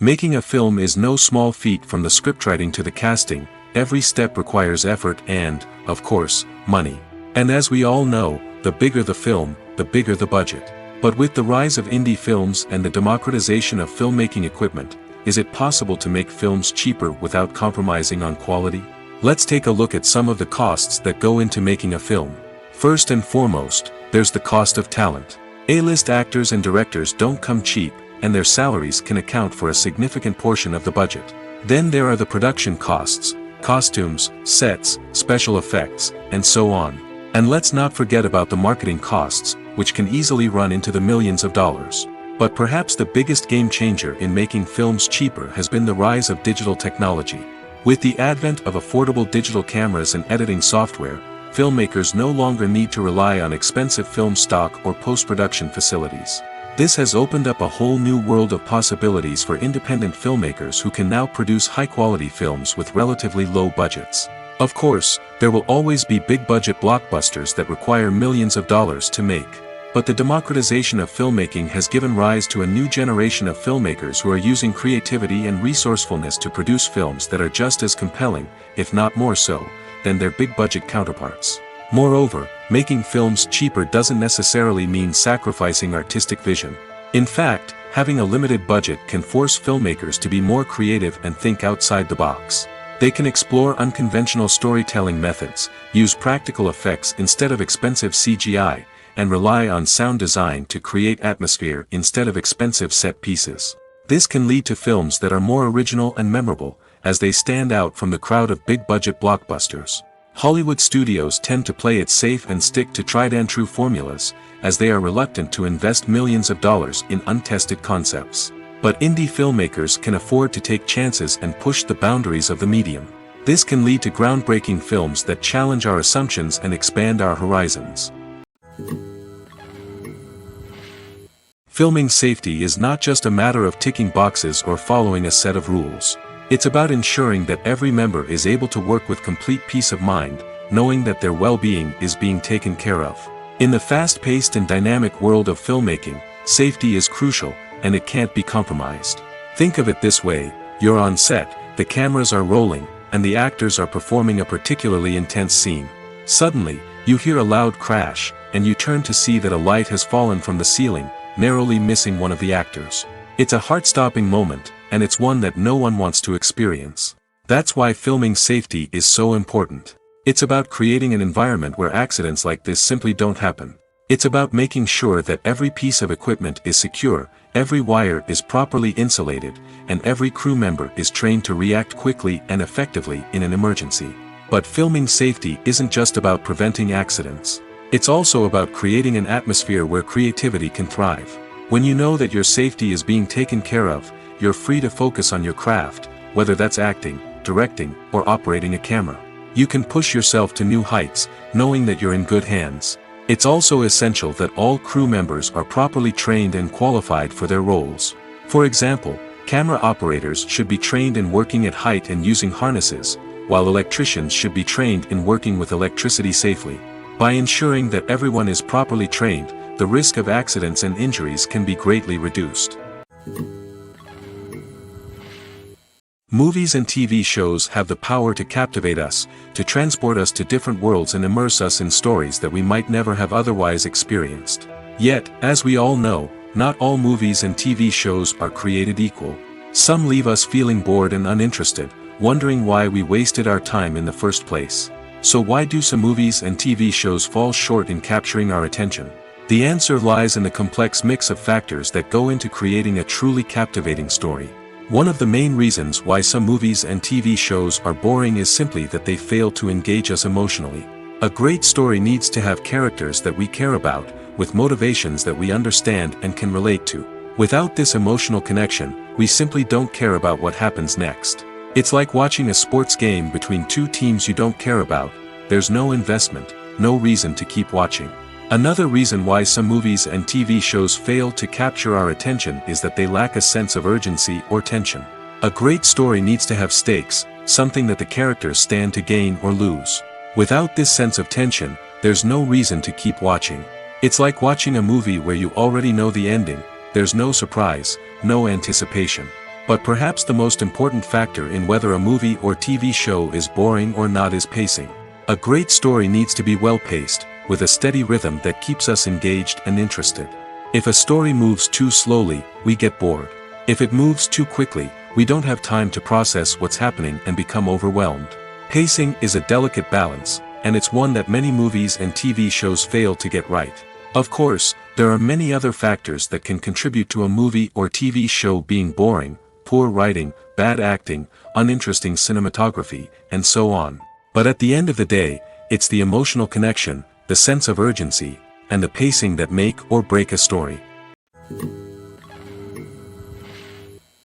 Making a film is no small feat. From the scriptwriting to the casting, every step requires effort and, of course, money. And as we all know, the bigger the film, the bigger the budget. But with the rise of indie films and the democratization of filmmaking equipment, is it possible to make films cheaper without compromising on quality? Let's take a look at some of the costs that go into making a film. First and foremost, there's the cost of talent. A-list actors and directors don't come cheap, and their salaries can account for a significant portion of the budget. Then there are the production costs, costumes, sets, special effects, and so on. And let's not forget about the marketing costs, which can easily run into the millions of dollars. But perhaps the biggest game changer in making films cheaper has been the rise of digital technology. With the advent of affordable digital cameras and editing software, filmmakers no longer need to rely on expensive film stock or post-production facilities. This has opened up a whole new world of possibilities for independent filmmakers who can now produce high-quality films with relatively low budgets. Of course, there will always be big-budget blockbusters that require millions of dollars to make. But the democratization of filmmaking has given rise to a new generation of filmmakers who are using creativity and resourcefulness to produce films that are just as compelling, if not more so, than their big-budget counterparts. Moreover, making films cheaper doesn't necessarily mean sacrificing artistic vision. In fact, having a limited budget can force filmmakers to be more creative and think outside the box. They can explore unconventional storytelling methods, use practical effects instead of expensive CGI, and rely on sound design to create atmosphere instead of expensive set pieces. This can lead to films that are more original and memorable, as they stand out from the crowd of big-budget blockbusters. Hollywood studios tend to play it safe and stick to tried-and-true formulas, as they are reluctant to invest millions of dollars in untested concepts. But indie filmmakers can afford to take chances and push the boundaries of the medium. This can lead to groundbreaking films that challenge our assumptions and expand our horizons. Filming safety is not just a matter of ticking boxes or following a set of rules. It's about ensuring that every member is able to work with complete peace of mind, knowing that their well-being is being taken care of. In the fast-paced and dynamic world of filmmaking, safety is crucial, and it can't be compromised. Think of it this way: you're on set, the cameras are rolling, and the actors are performing a particularly intense scene. Suddenly, you hear a loud crash, and you turn to see that a light has fallen from the ceiling, narrowly missing one of the actors. It's a heart-stopping moment, and it's one that no one wants to experience. That's why filming safety is so important. It's about creating an environment where accidents like this simply don't happen. It's about making sure that every piece of equipment is secure, every wire is properly insulated, and every crew member is trained to react quickly and effectively in an emergency. But filming safety isn't just about preventing accidents. It's also about creating an atmosphere where creativity can thrive. When you know that your safety is being taken care of, you're free to focus on your craft, whether that's acting, directing, or operating a camera. You can push yourself to new heights, knowing that you're in good hands. It's also essential that all crew members are properly trained and qualified for their roles. For example, camera operators should be trained in working at height and using harnesses, while electricians should be trained in working with electricity safely. By ensuring that everyone is properly trained, the risk of accidents and injuries can be greatly reduced. Movies and TV shows have the power to captivate us, to transport us to different worlds and immerse us in stories that we might never have otherwise experienced. Yet, as we all know, not all movies and TV shows are created equal. Some leave us feeling bored and uninterested, wondering why we wasted our time in the first place. So why do some movies and TV shows fall short in capturing our attention? The answer lies in the complex mix of factors that go into creating a truly captivating story. One of the main reasons why some movies and TV shows are boring is simply that they fail to engage us emotionally. A great story needs to have characters that we care about, with motivations that we understand and can relate to. Without this emotional connection, we simply don't care about what happens next. It's like watching a sports game between two teams you don't care about. There's no investment, no reason to keep watching. Another reason why some movies and TV shows fail to capture our attention is that they lack a sense of urgency or tension. A great story needs to have stakes, something that the characters stand to gain or lose. Without this sense of tension, there's no reason to keep watching. It's like watching a movie where you already know the ending. There's no surprise, no anticipation. But perhaps the most important factor in whether a movie or TV show is boring or not is pacing. A great story needs to be well-paced, with a steady rhythm that keeps us engaged and interested. If a story moves too slowly, we get bored. If it moves too quickly, we don't have time to process what's happening and become overwhelmed. Pacing is a delicate balance, and it's one that many movies and TV shows fail to get right. Of course, there are many other factors that can contribute to a movie or TV show being boring: poor writing, bad acting, uninteresting cinematography, and so on. But at the end of the day, it's the emotional connection, the sense of urgency, and the pacing that make or break a story.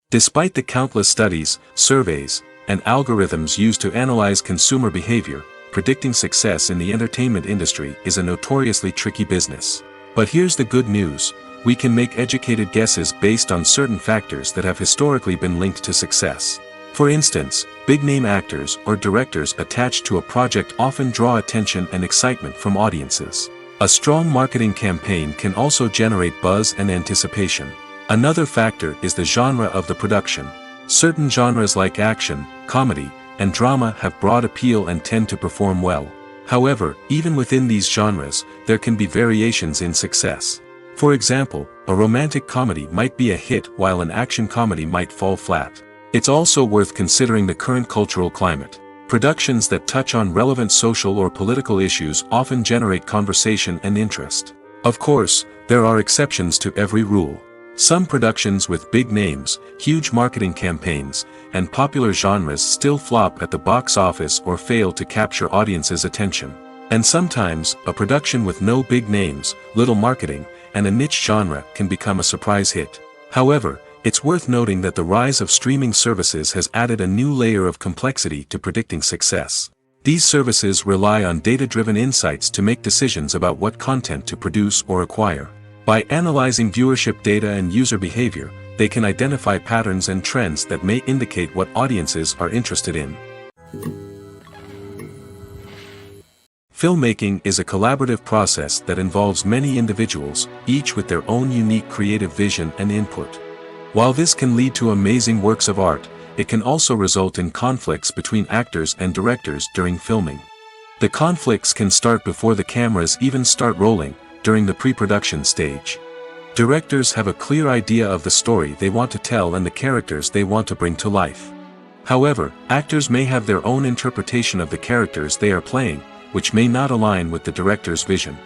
Despite the countless studies, surveys, and algorithms used to analyze consumer behavior, predicting success in the entertainment industry is a notoriously tricky business. But here's the good news: we can make educated guesses based on certain factors that have historically been linked to success. For instance, big-name actors or directors attached to a project often draw attention and excitement from audiences. A strong marketing campaign can also generate buzz and anticipation. Another factor is the genre of the production. Certain genres like action, comedy, and drama have broad appeal and tend to perform well. However, even within these genres, there can be variations in success. For example, a romantic comedy might be a hit while an action comedy might fall flat. It's also worth considering the current cultural climate. Productions that touch on relevant social or political issues often generate conversation and interest. Of course, there are exceptions to every rule. Some productions with big names, huge marketing campaigns, and popular genres still flop at the box office or fail to capture audiences' attention. And sometimes, a production with no big names, little marketing, and a niche genre can become a surprise hit. However, it's worth noting that the rise of streaming services has added a new layer of complexity to predicting success. These services rely on data-driven insights to make decisions about what content to produce or acquire. By analyzing viewership data and user behavior, they can identify patterns and trends that may indicate what audiences are interested in. Filmmaking is a collaborative process that involves many individuals, each with their own unique creative vision and input. While this can lead to amazing works of art, it can also result in conflicts between actors and directors during filming. The conflicts can start before the cameras even start rolling, during the pre-production stage. Directors have a clear idea of the story they want to tell and the characters they want to bring to life. However, actors may have their own interpretation of the characters they are playing, which may not align with the director's vision.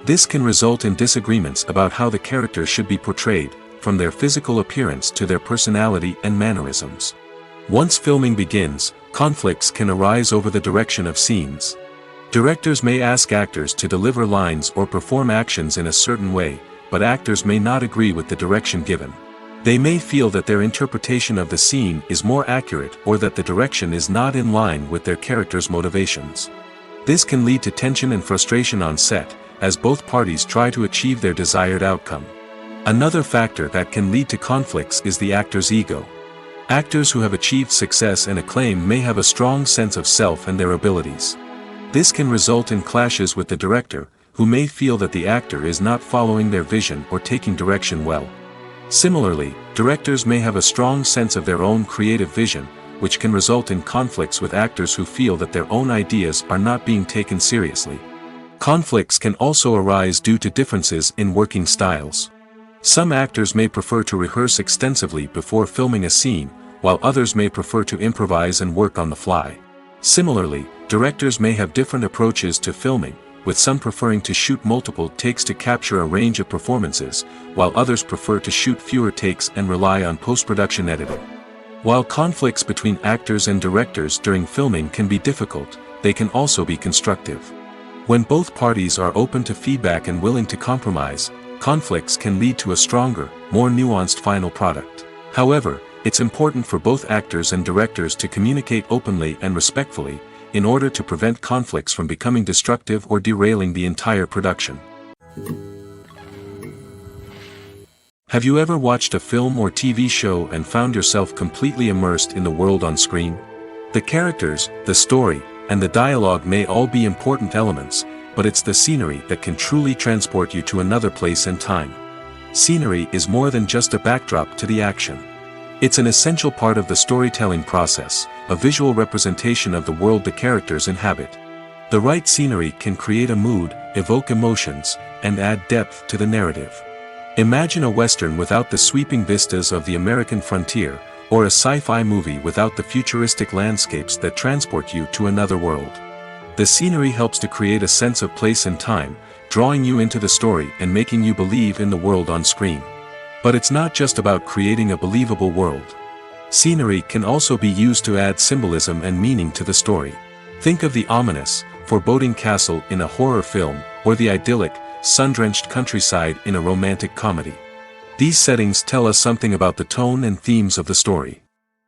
This can result in disagreements about how the characters should be portrayed, from their physical appearance to their personality and mannerisms. Once filming begins, conflicts can arise over the direction of scenes. Directors may ask actors to deliver lines or perform actions in a certain way, but actors may not agree with the direction given. They may feel that their interpretation of the scene is more accurate or that the direction is not in line with their character's motivations. This can lead to tension and frustration on set, as both parties try to achieve their desired outcome. Another factor that can lead to conflicts is the actor's ego. Actors who have achieved success and acclaim may have a strong sense of self and their abilities. This can result in clashes with the director, who may feel that the actor is not following their vision or taking direction well. Similarly, directors may have a strong sense of their own creative vision, which can result in conflicts with actors who feel that their own ideas are not being taken seriously. Conflicts can also arise due to differences in working styles. Some actors may prefer to rehearse extensively before filming a scene, while others may prefer to improvise and work on the fly. Similarly, directors may have different approaches to filming, with some preferring to shoot multiple takes to capture a range of performances, while others prefer to shoot fewer takes and rely on post-production editing. While conflicts between actors and directors during filming can be difficult, they can also be constructive. When both parties are open to feedback and willing to compromise, conflicts can lead to a stronger, more nuanced final product. However, it's important for both actors and directors to communicate openly and respectfully, in order to prevent conflicts from becoming destructive or derailing the entire production. Have you ever watched a film or TV show and found yourself completely immersed in the world on screen? The characters, the story, and the dialogue may all be important elements, but it's the scenery that can truly transport you to another place and time. Scenery is more than just a backdrop to the action. It's an essential part of the storytelling process, a visual representation of the world the characters inhabit. The right scenery can create a mood, evoke emotions, and add depth to the narrative. Imagine a Western without the sweeping vistas of the American frontier, or a sci-fi movie without the futuristic landscapes that transport you to another world. The scenery helps to create a sense of place and time, drawing you into the story and making you believe in the world on screen. But it's not just about creating a believable world. Scenery can also be used to add symbolism and meaning to the story. Think of the ominous, foreboding castle in a horror film, or the idyllic, sun-drenched countryside in a romantic comedy. These settings tell us something about the tone and themes of the story.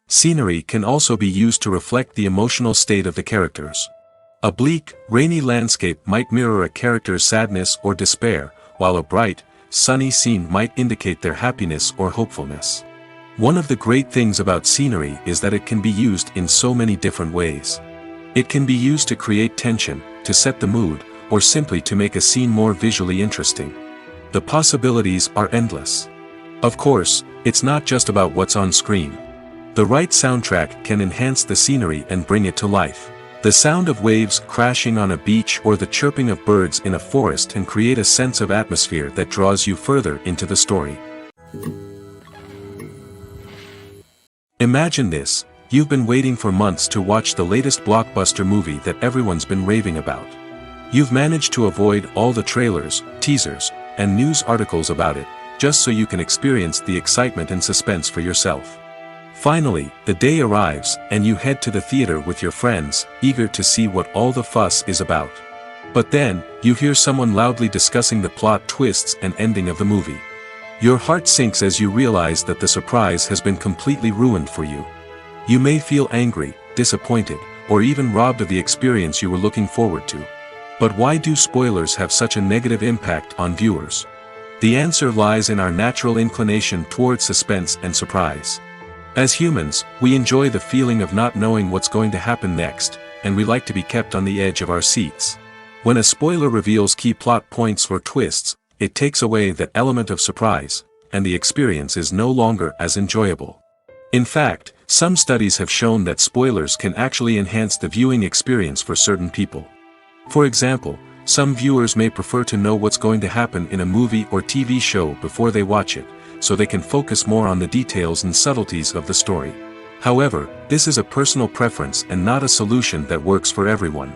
Scenery can also be used to reflect the emotional state of the characters. A bleak, rainy landscape might mirror a character's sadness or despair, while a bright, sunny scene might indicate their happiness or hopefulness. One of the great things about scenery is that it can be used in so many different ways. It can be used to create tension, to set the mood, or simply to make a scene more visually interesting. The possibilities are endless. Of course, it's not just about what's on screen. The right soundtrack can enhance the scenery and bring it to life. The sound of waves crashing on a beach or the chirping of birds in a forest can create a sense of atmosphere that draws you further into the story. Imagine this: you've been waiting for months to watch the latest blockbuster movie that everyone's been raving about. You've managed to avoid all the trailers, teasers, and news articles about it, just so you can experience the excitement and suspense for yourself. Finally, the day arrives, and you head to the theater with your friends, eager to see what all the fuss is about. But then, you hear someone loudly discussing the plot twists and ending of the movie. Your heart sinks as you realize that the surprise has been completely ruined for you. You may feel angry, disappointed, or even robbed of the experience you were looking forward to. But why do spoilers have such a negative impact on viewers? The answer lies in our natural inclination towards suspense and surprise. As humans, we enjoy the feeling of not knowing what's going to happen next, and we like to be kept on the edge of our seats. When a spoiler reveals key plot points or twists, it takes away that element of surprise, and the experience is no longer as enjoyable. In fact, some studies have shown that spoilers can actually enhance the viewing experience for certain people. For example, some viewers may prefer to know what's going to happen in a movie or TV show before they watch it, so they can focus more on the details and subtleties of the story. However, this is a personal preference and not a solution that works for everyone.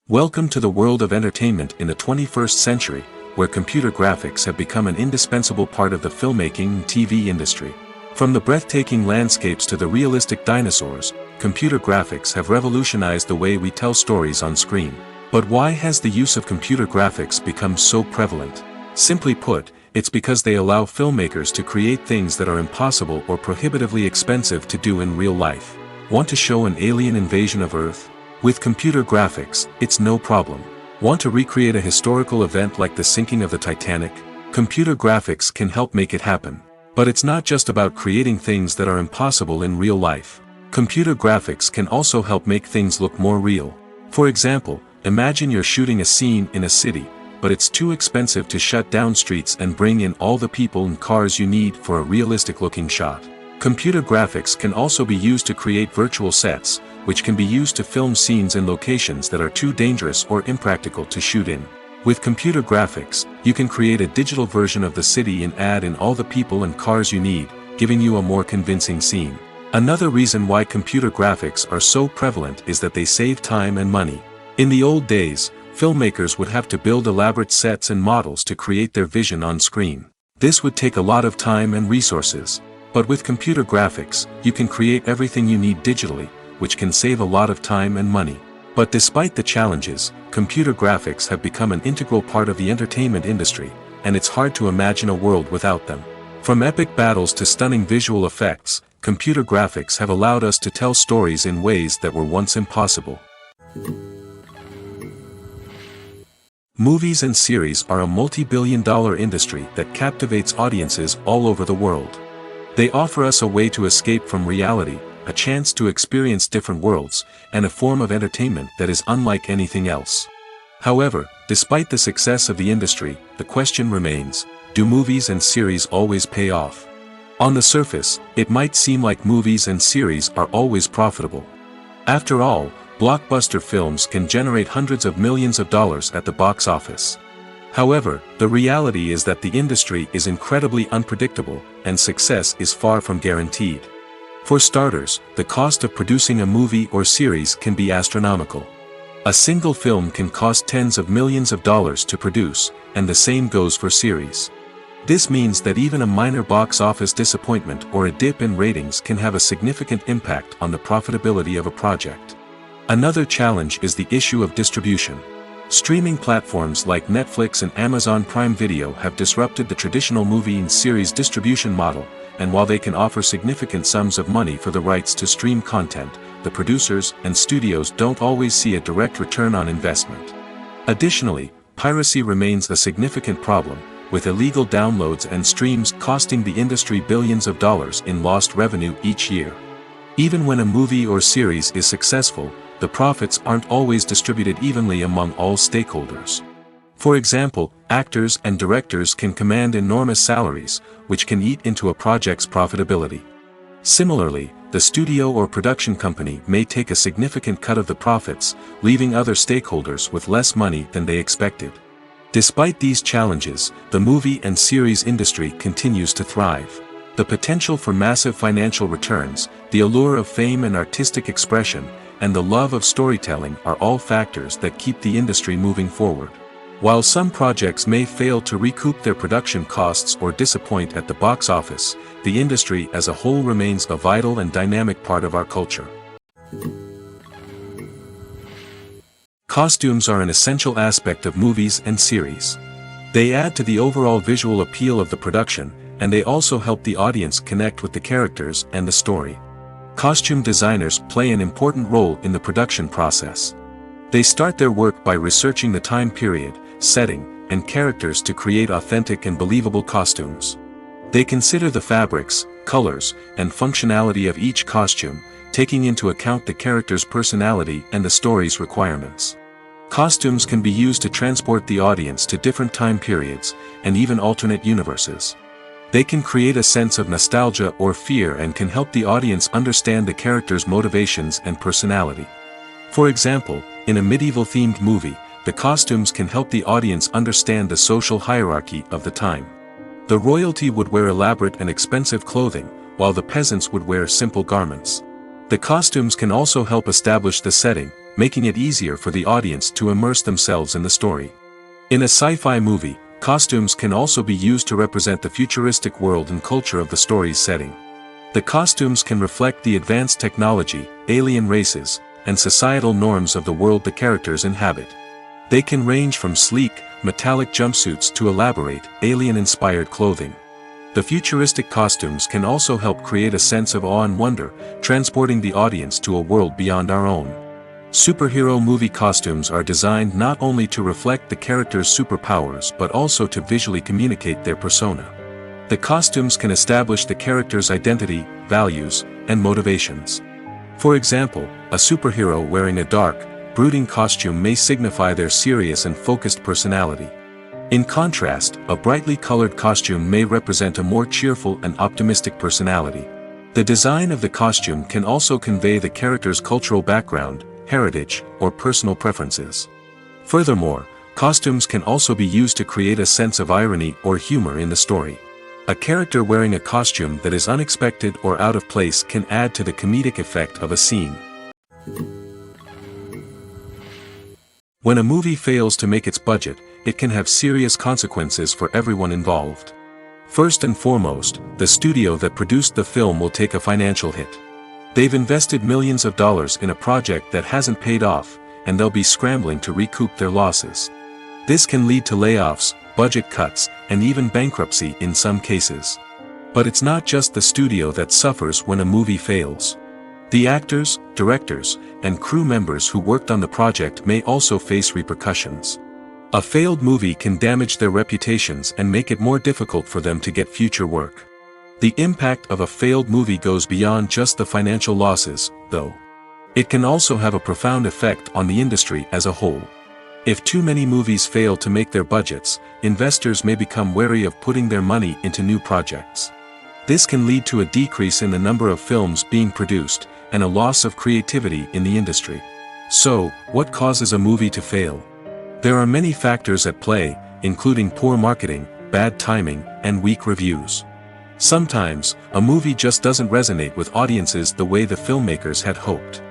Welcome to the world of entertainment in the 21st century, where computer graphics have become an indispensable part of the filmmaking and TV industry. From the breathtaking landscapes to the realistic dinosaurs, computer graphics have revolutionized the way we tell stories on screen. But why has the use of computer graphics become so prevalent? Simply put, it's because they allow filmmakers to create things that are impossible or prohibitively expensive to do in real life. Want to show an alien invasion of Earth? With computer graphics, it's no problem. Want to recreate a historical event like the sinking of the Titanic? Computer graphics can help make it happen. But it's not just about creating things that are impossible in real life. Computer graphics can also help make things look more real. For example, imagine you're shooting a scene in a city, but it's too expensive to shut down streets and bring in all the people and cars you need for a realistic-looking shot. Computer graphics can also be used to create virtual sets, which can be used to film scenes in locations that are too dangerous or impractical to shoot in. With computer graphics, you can create a digital version of the city and add in all the people and cars you need, giving you a more convincing scene. Another reason why computer graphics are so prevalent is that they save time and money. In the old days, filmmakers would have to build elaborate sets and models to create their vision on screen. This would take a lot of time and resources. But with computer graphics, you can create everything you need digitally, which can save a lot of time and money. But despite the challenges, computer graphics have become an integral part of the entertainment industry, and it's hard to imagine a world without them. From epic battles to stunning visual effects, computer graphics have allowed us to tell stories in ways that were once impossible. Movies and series are a multi-billion-dollar industry that captivates audiences all over the world. They offer us a way to escape from reality, a chance to experience different worlds, and a form of entertainment that is unlike anything else. However, despite the success of the industry, the question remains, do movies and series always pay off? On the surface, it might seem like movies and series are always profitable. After all, blockbuster films can generate hundreds of millions of dollars at the box office. However, the reality is that the industry is incredibly unpredictable, and success is far from guaranteed. For starters, the cost of producing a movie or series can be astronomical. A single film can cost tens of millions of dollars to produce, and the same goes for series. This means that even a minor box office disappointment or a dip in ratings can have a significant impact on the profitability of a project. Another challenge is the issue of distribution. Streaming platforms like Netflix and Amazon Prime Video have disrupted the traditional movie and series distribution model, and while they can offer significant sums of money for the rights to stream content, the producers and studios don't always see a direct return on investment. Additionally, piracy remains a significant problem, with illegal downloads and streams costing the industry billions of dollars in lost revenue each year. Even when a movie or series is successful, the profits aren't always distributed evenly among all stakeholders. For example, actors and directors can command enormous salaries, which can eat into a project's profitability. Similarly, the studio or production company may take a significant cut of the profits, leaving other stakeholders with less money than they expected. Despite these challenges, the movie and series industry continues to thrive. The potential for massive financial returns, the allure of fame and artistic expression, and the love of storytelling are all factors that keep the industry moving forward. While some projects may fail to recoup their production costs or disappoint at the box office, the industry as a whole remains a vital and dynamic part of our culture. Costumes are an essential aspect of movies and series. They add to the overall visual appeal of the production, and they also help the audience connect with the characters and the story. Costume designers play an important role in the production process. They start their work by researching the time period, setting, and characters to create authentic and believable costumes. They consider the fabrics, colors, and functionality of each costume, taking into account the character's personality and the story's requirements. Costumes can be used to transport the audience to different time periods, and even alternate universes. They can create a sense of nostalgia or fear and can help the audience understand the character's motivations and personality. For example, in a medieval-themed movie, the costumes can help the audience understand the social hierarchy of the time. The royalty would wear elaborate and expensive clothing, while the peasants would wear simple garments. The costumes can also help establish the setting, making it easier for the audience to immerse themselves in the story. In a sci-fi movie, costumes can also be used to represent the futuristic world and culture of the story's setting. The costumes can reflect the advanced technology, alien races, and societal norms of the world the characters inhabit. They can range from sleek, metallic jumpsuits to elaborate, alien-inspired clothing. The futuristic costumes can also help create a sense of awe and wonder, transporting the audience to a world beyond our own. Superhero movie costumes are designed not only to reflect the character's superpowers but also to visually communicate their persona. The costumes can establish the character's identity, values, and motivations. For example, a superhero wearing a dark, brooding costume may signify their serious and focused personality. In contrast, a brightly colored costume may represent a more cheerful and optimistic personality. The design of the costume can also convey the character's cultural background, heritage, or personal preferences. Furthermore, costumes can also be used to create a sense of irony or humor in the story. A character wearing a costume that is unexpected or out of place can add to the comedic effect of a scene. When a movie fails to make its budget, it can have serious consequences for everyone involved. First and foremost, the studio that produced the film will take a financial hit. They've invested millions of dollars in a project that hasn't paid off, and they'll be scrambling to recoup their losses. This can lead to layoffs, budget cuts, and even bankruptcy in some cases. But it's not just the studio that suffers when a movie fails. The actors, directors, and crew members who worked on the project may also face repercussions. A failed movie can damage their reputations and make it more difficult for them to get future work. The impact of a failed movie goes beyond just the financial losses, though. It can also have a profound effect on the industry as a whole. If too many movies fail to make their budgets, investors may become wary of putting their money into new projects. This can lead to a decrease in the number of films being produced, and a loss of creativity in the industry. So, what causes a movie to fail? There are many factors at play, including poor marketing, bad timing, and weak reviews. Sometimes, a movie just doesn't resonate with audiences the way the filmmakers had hoped.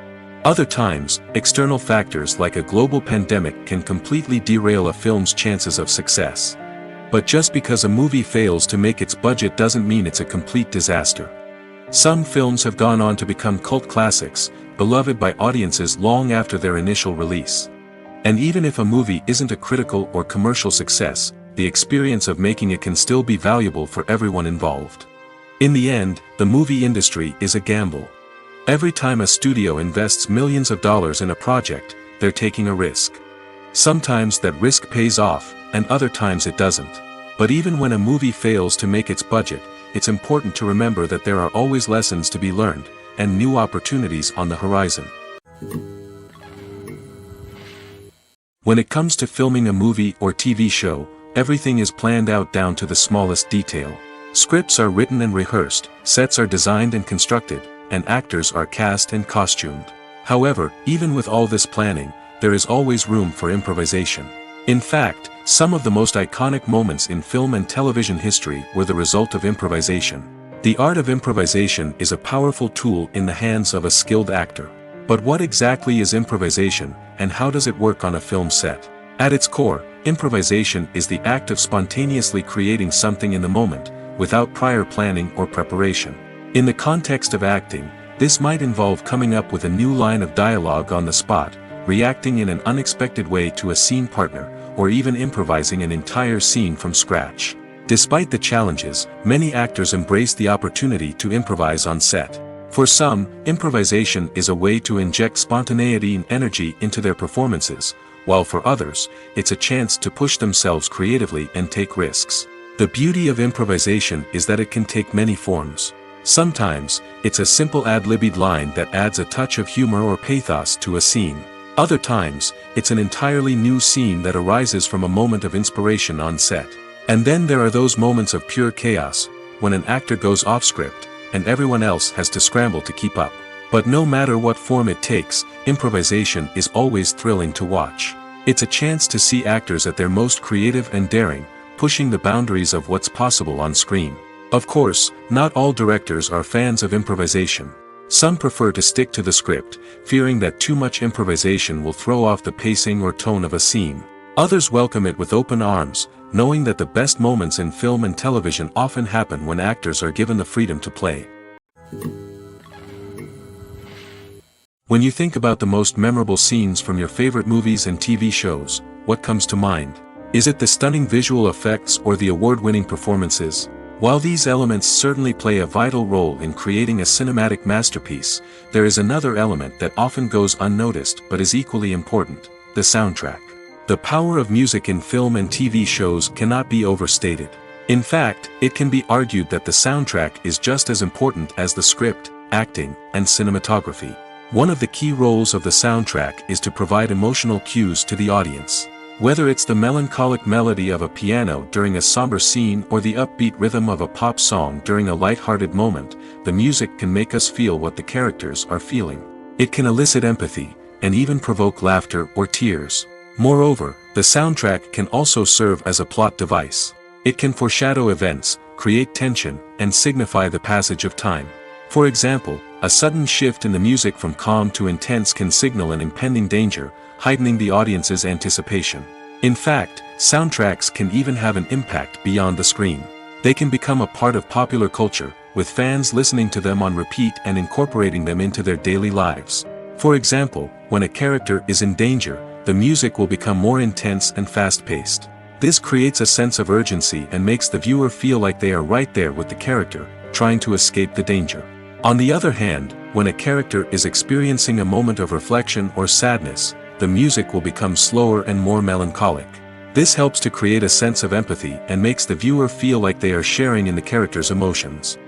Other times, external factors like a global pandemic can completely derail a film's chances of success. But just because a movie fails to make its budget doesn't mean it's a complete disaster. Some films have gone on to become cult classics, beloved by audiences long after their initial release. And even if a movie isn't a critical or commercial success, the experience of making it can still be valuable for everyone involved. In the end, the movie industry is a gamble. Every time a studio invests millions of dollars in a project, they're taking a risk. Sometimes that risk pays off, and other times it doesn't. But even when a movie fails to make its budget, it's important to remember that there are always lessons to be learned, and new opportunities on the horizon. When it comes to filming a movie or TV show, everything is planned out down to the smallest detail. Scripts are written and rehearsed, sets are designed and constructed, and actors are cast and costumed. However, even with all this planning, there is always room for improvisation. In fact, some of the most iconic moments in film and television history were the result of improvisation. The art of improvisation is a powerful tool in the hands of a skilled actor. But what exactly is improvisation, and how does it work on a film set? At its core, improvisation is the act of spontaneously creating something in the moment, without prior planning or preparation. In the context of acting, this might involve coming up with a new line of dialogue on the spot, reacting in an unexpected way to a scene partner, or even improvising an entire scene from scratch. Despite the challenges, many actors embrace the opportunity to improvise on set. For some, improvisation is a way to inject spontaneity and energy into their performances, while for others, it's a chance to push themselves creatively and take risks. The beauty of improvisation is that it can take many forms. Sometimes, it's a simple ad-libbed line that adds a touch of humor or pathos to a scene. Other times, it's an entirely new scene that arises from a moment of inspiration on set. And then there are those moments of pure chaos, when an actor goes off script, and everyone else has to scramble to keep up. But no matter what form it takes, improvisation is always thrilling to watch. It's a chance to see actors at their most creative and daring, pushing the boundaries of what's possible on screen. Of course, not all directors are fans of improvisation. Some prefer to stick to the script, fearing that too much improvisation will throw off the pacing or tone of a scene. Others welcome it with open arms, knowing that the best moments in film and television often happen when actors are given the freedom to play. When you think about the most memorable scenes from your favorite movies and TV shows, what comes to mind? Is it the stunning visual effects or the award-winning performances? While these elements certainly play a vital role in creating a cinematic masterpiece, there is another element that often goes unnoticed but is equally important: the soundtrack. The power of music in film and TV shows cannot be overstated. In fact, it can be argued that the soundtrack is just as important as the script, acting, and cinematography. One of the key roles of the soundtrack is to provide emotional cues to the audience. Whether it's the melancholic melody of a piano during a somber scene or the upbeat rhythm of a pop song during a light-hearted moment, the music can make us feel what the characters are feeling. It can elicit empathy, and even provoke laughter or tears. Moreover, the soundtrack can also serve as a plot device. It can foreshadow events, create tension, and signify the passage of time. For example, a sudden shift in the music from calm to intense can signal an impending danger, heightening the audience's anticipation. In fact, soundtracks can even have an impact beyond the screen. They can become a part of popular culture, with fans listening to them on repeat and incorporating them into their daily lives. For example, when a character is in danger, the music will become more intense and fast-paced. This creates a sense of urgency and makes the viewer feel like they are right there with the character, trying to escape the danger. On the other hand, when a character is experiencing a moment of reflection or sadness, the music will become slower and more melancholic. This helps to create a sense of empathy and makes the viewer feel like they are sharing in the character's emotions.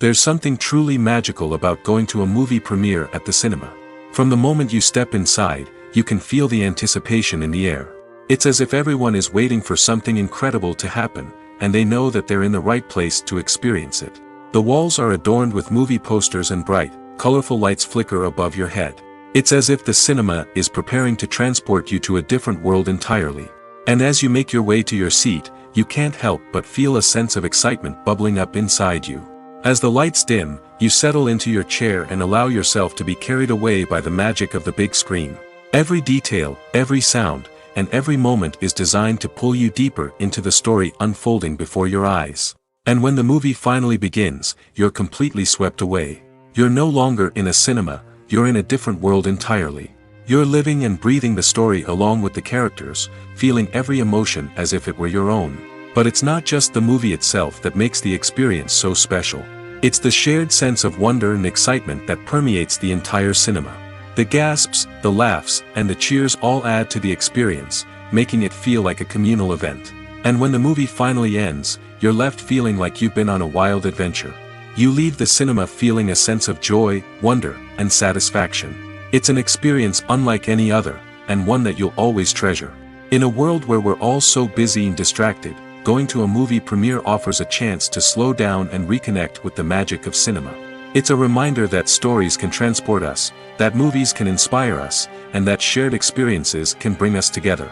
There's something truly magical about going to a movie premiere at the cinema. From the moment you step inside, you can feel the anticipation in the air. It's as if everyone is waiting for something incredible to happen, and they know that they're in the right place to experience it. The walls are adorned with movie posters and bright, colorful lights flicker above your head. It's as if the cinema is preparing to transport you to a different world entirely. And as you make your way to your seat, you can't help but feel a sense of excitement bubbling up inside you. As the lights dim, you settle into your chair and allow yourself to be carried away by the magic of the big screen. Every detail, every sound, and every moment is designed to pull you deeper into the story unfolding before your eyes. And when the movie finally begins, you're completely swept away. You're no longer in a cinema, you're in a different world entirely. You're living and breathing the story along with the characters, feeling every emotion as if it were your own. But it's not just the movie itself that makes the experience so special. It's the shared sense of wonder and excitement that permeates the entire cinema. The gasps, the laughs, and the cheers all add to the experience, making it feel like a communal event. And when the movie finally ends, you're left feeling like you've been on a wild adventure. You leave the cinema feeling a sense of joy, wonder, and satisfaction. It's an experience unlike any other, and one that you'll always treasure. In a world where we're all so busy and distracted, going to a movie premiere offers a chance to slow down and reconnect with the magic of cinema. It's a reminder that stories can transport us, that movies can inspire us, and that shared experiences can bring us together.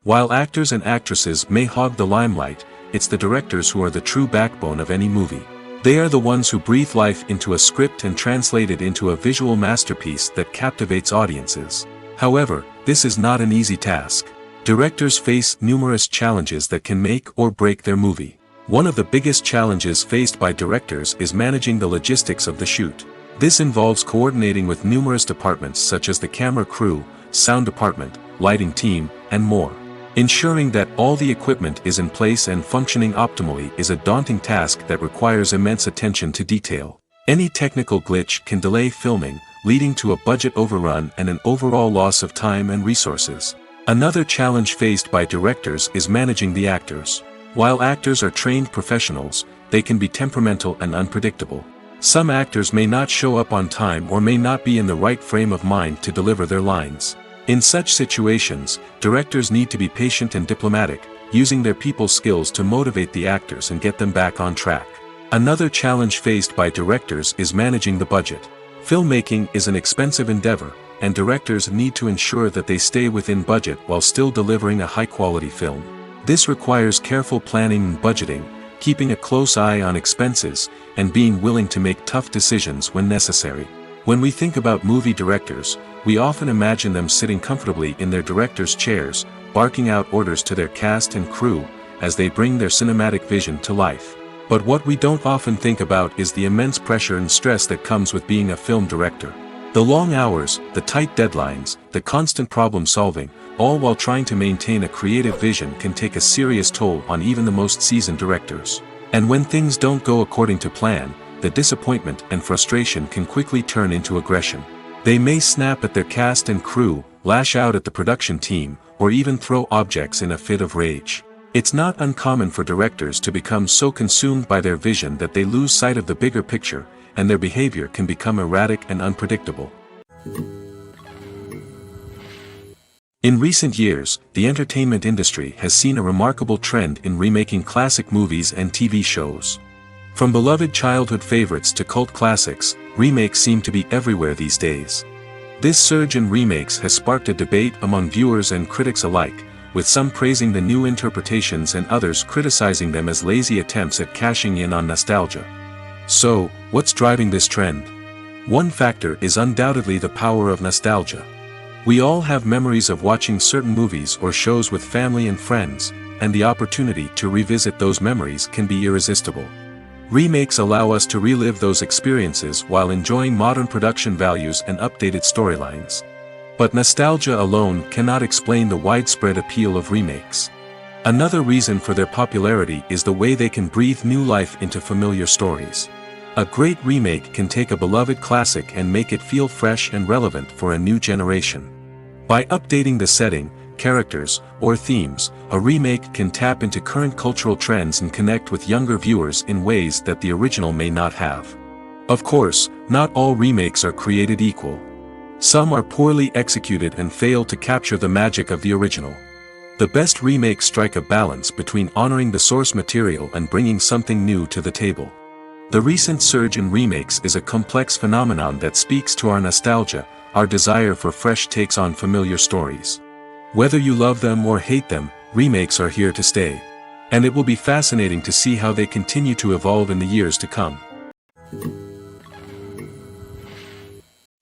While actors and actresses may hog the limelight, it's the directors who are the true backbone of any movie. They are the ones who breathe life into a script and translate it into a visual masterpiece that captivates audiences. However, this is not an easy task. Directors face numerous challenges that can make or break their movie. One of the biggest challenges faced by directors is managing the logistics of the shoot. This involves coordinating with numerous departments such as the camera crew, sound department, lighting team, and more. Ensuring that all the equipment is in place and functioning optimally is a daunting task that requires immense attention to detail. Any technical glitch can delay filming, leading to a budget overrun and an overall loss of time and resources. Another challenge faced by directors is managing the actors. While actors are trained professionals, they can be temperamental and unpredictable. Some actors may not show up on time or may not be in the right frame of mind to deliver their lines. In such situations, directors need to be patient and diplomatic, using their people skills to motivate the actors and get them back on track. Another challenge faced by directors is managing the budget. Filmmaking is an expensive endeavor, and directors need to ensure that they stay within budget while still delivering a high-quality film. This requires careful planning and budgeting, keeping a close eye on expenses, and being willing to make tough decisions when necessary. When we think about movie directors, we often imagine them sitting comfortably in their director's chairs, barking out orders to their cast and crew, as they bring their cinematic vision to life. But what we don't often think about is the immense pressure and stress that comes with being a film director. The long hours, the tight deadlines, the constant problem solving, all while trying to maintain a creative vision can take a serious toll on even the most seasoned directors. And when things don't go according to plan, the disappointment and frustration can quickly turn into aggression. They may snap at their cast and crew, lash out at the production team, or even throw objects in a fit of rage. It's not uncommon for directors to become so consumed by their vision that they lose sight of the bigger picture, and their behavior can become erratic and unpredictable. In recent years, the entertainment industry has seen a remarkable trend in remaking classic movies and TV shows. From beloved childhood favorites to cult classics, remakes seem to be everywhere these days. This surge in remakes has sparked a debate among viewers and critics alike, with some praising the new interpretations and others criticizing them as lazy attempts at cashing in on nostalgia. So, what's driving this trend? One factor is undoubtedly the power of nostalgia. We all have memories of watching certain movies or shows with family and friends, and the opportunity to revisit those memories can be irresistible. Remakes allow us to relive those experiences while enjoying modern production values and updated storylines. But nostalgia alone cannot explain the widespread appeal of remakes. Another reason for their popularity is the way they can breathe new life into familiar stories. A great remake can take a beloved classic and make it feel fresh and relevant for a new generation. By updating the setting, characters, or themes, a remake can tap into current cultural trends and connect with younger viewers in ways that the original may not have. Of course, not all remakes are created equal. Some are poorly executed and fail to capture the magic of the original. The best remakes strike a balance between honoring the source material and bringing something new to the table. The recent surge in remakes is a complex phenomenon that speaks to our nostalgia, our desire for fresh takes on familiar stories. Whether you love them or hate them, remakes are here to stay. And it will be fascinating to see how they continue to evolve in the years to come.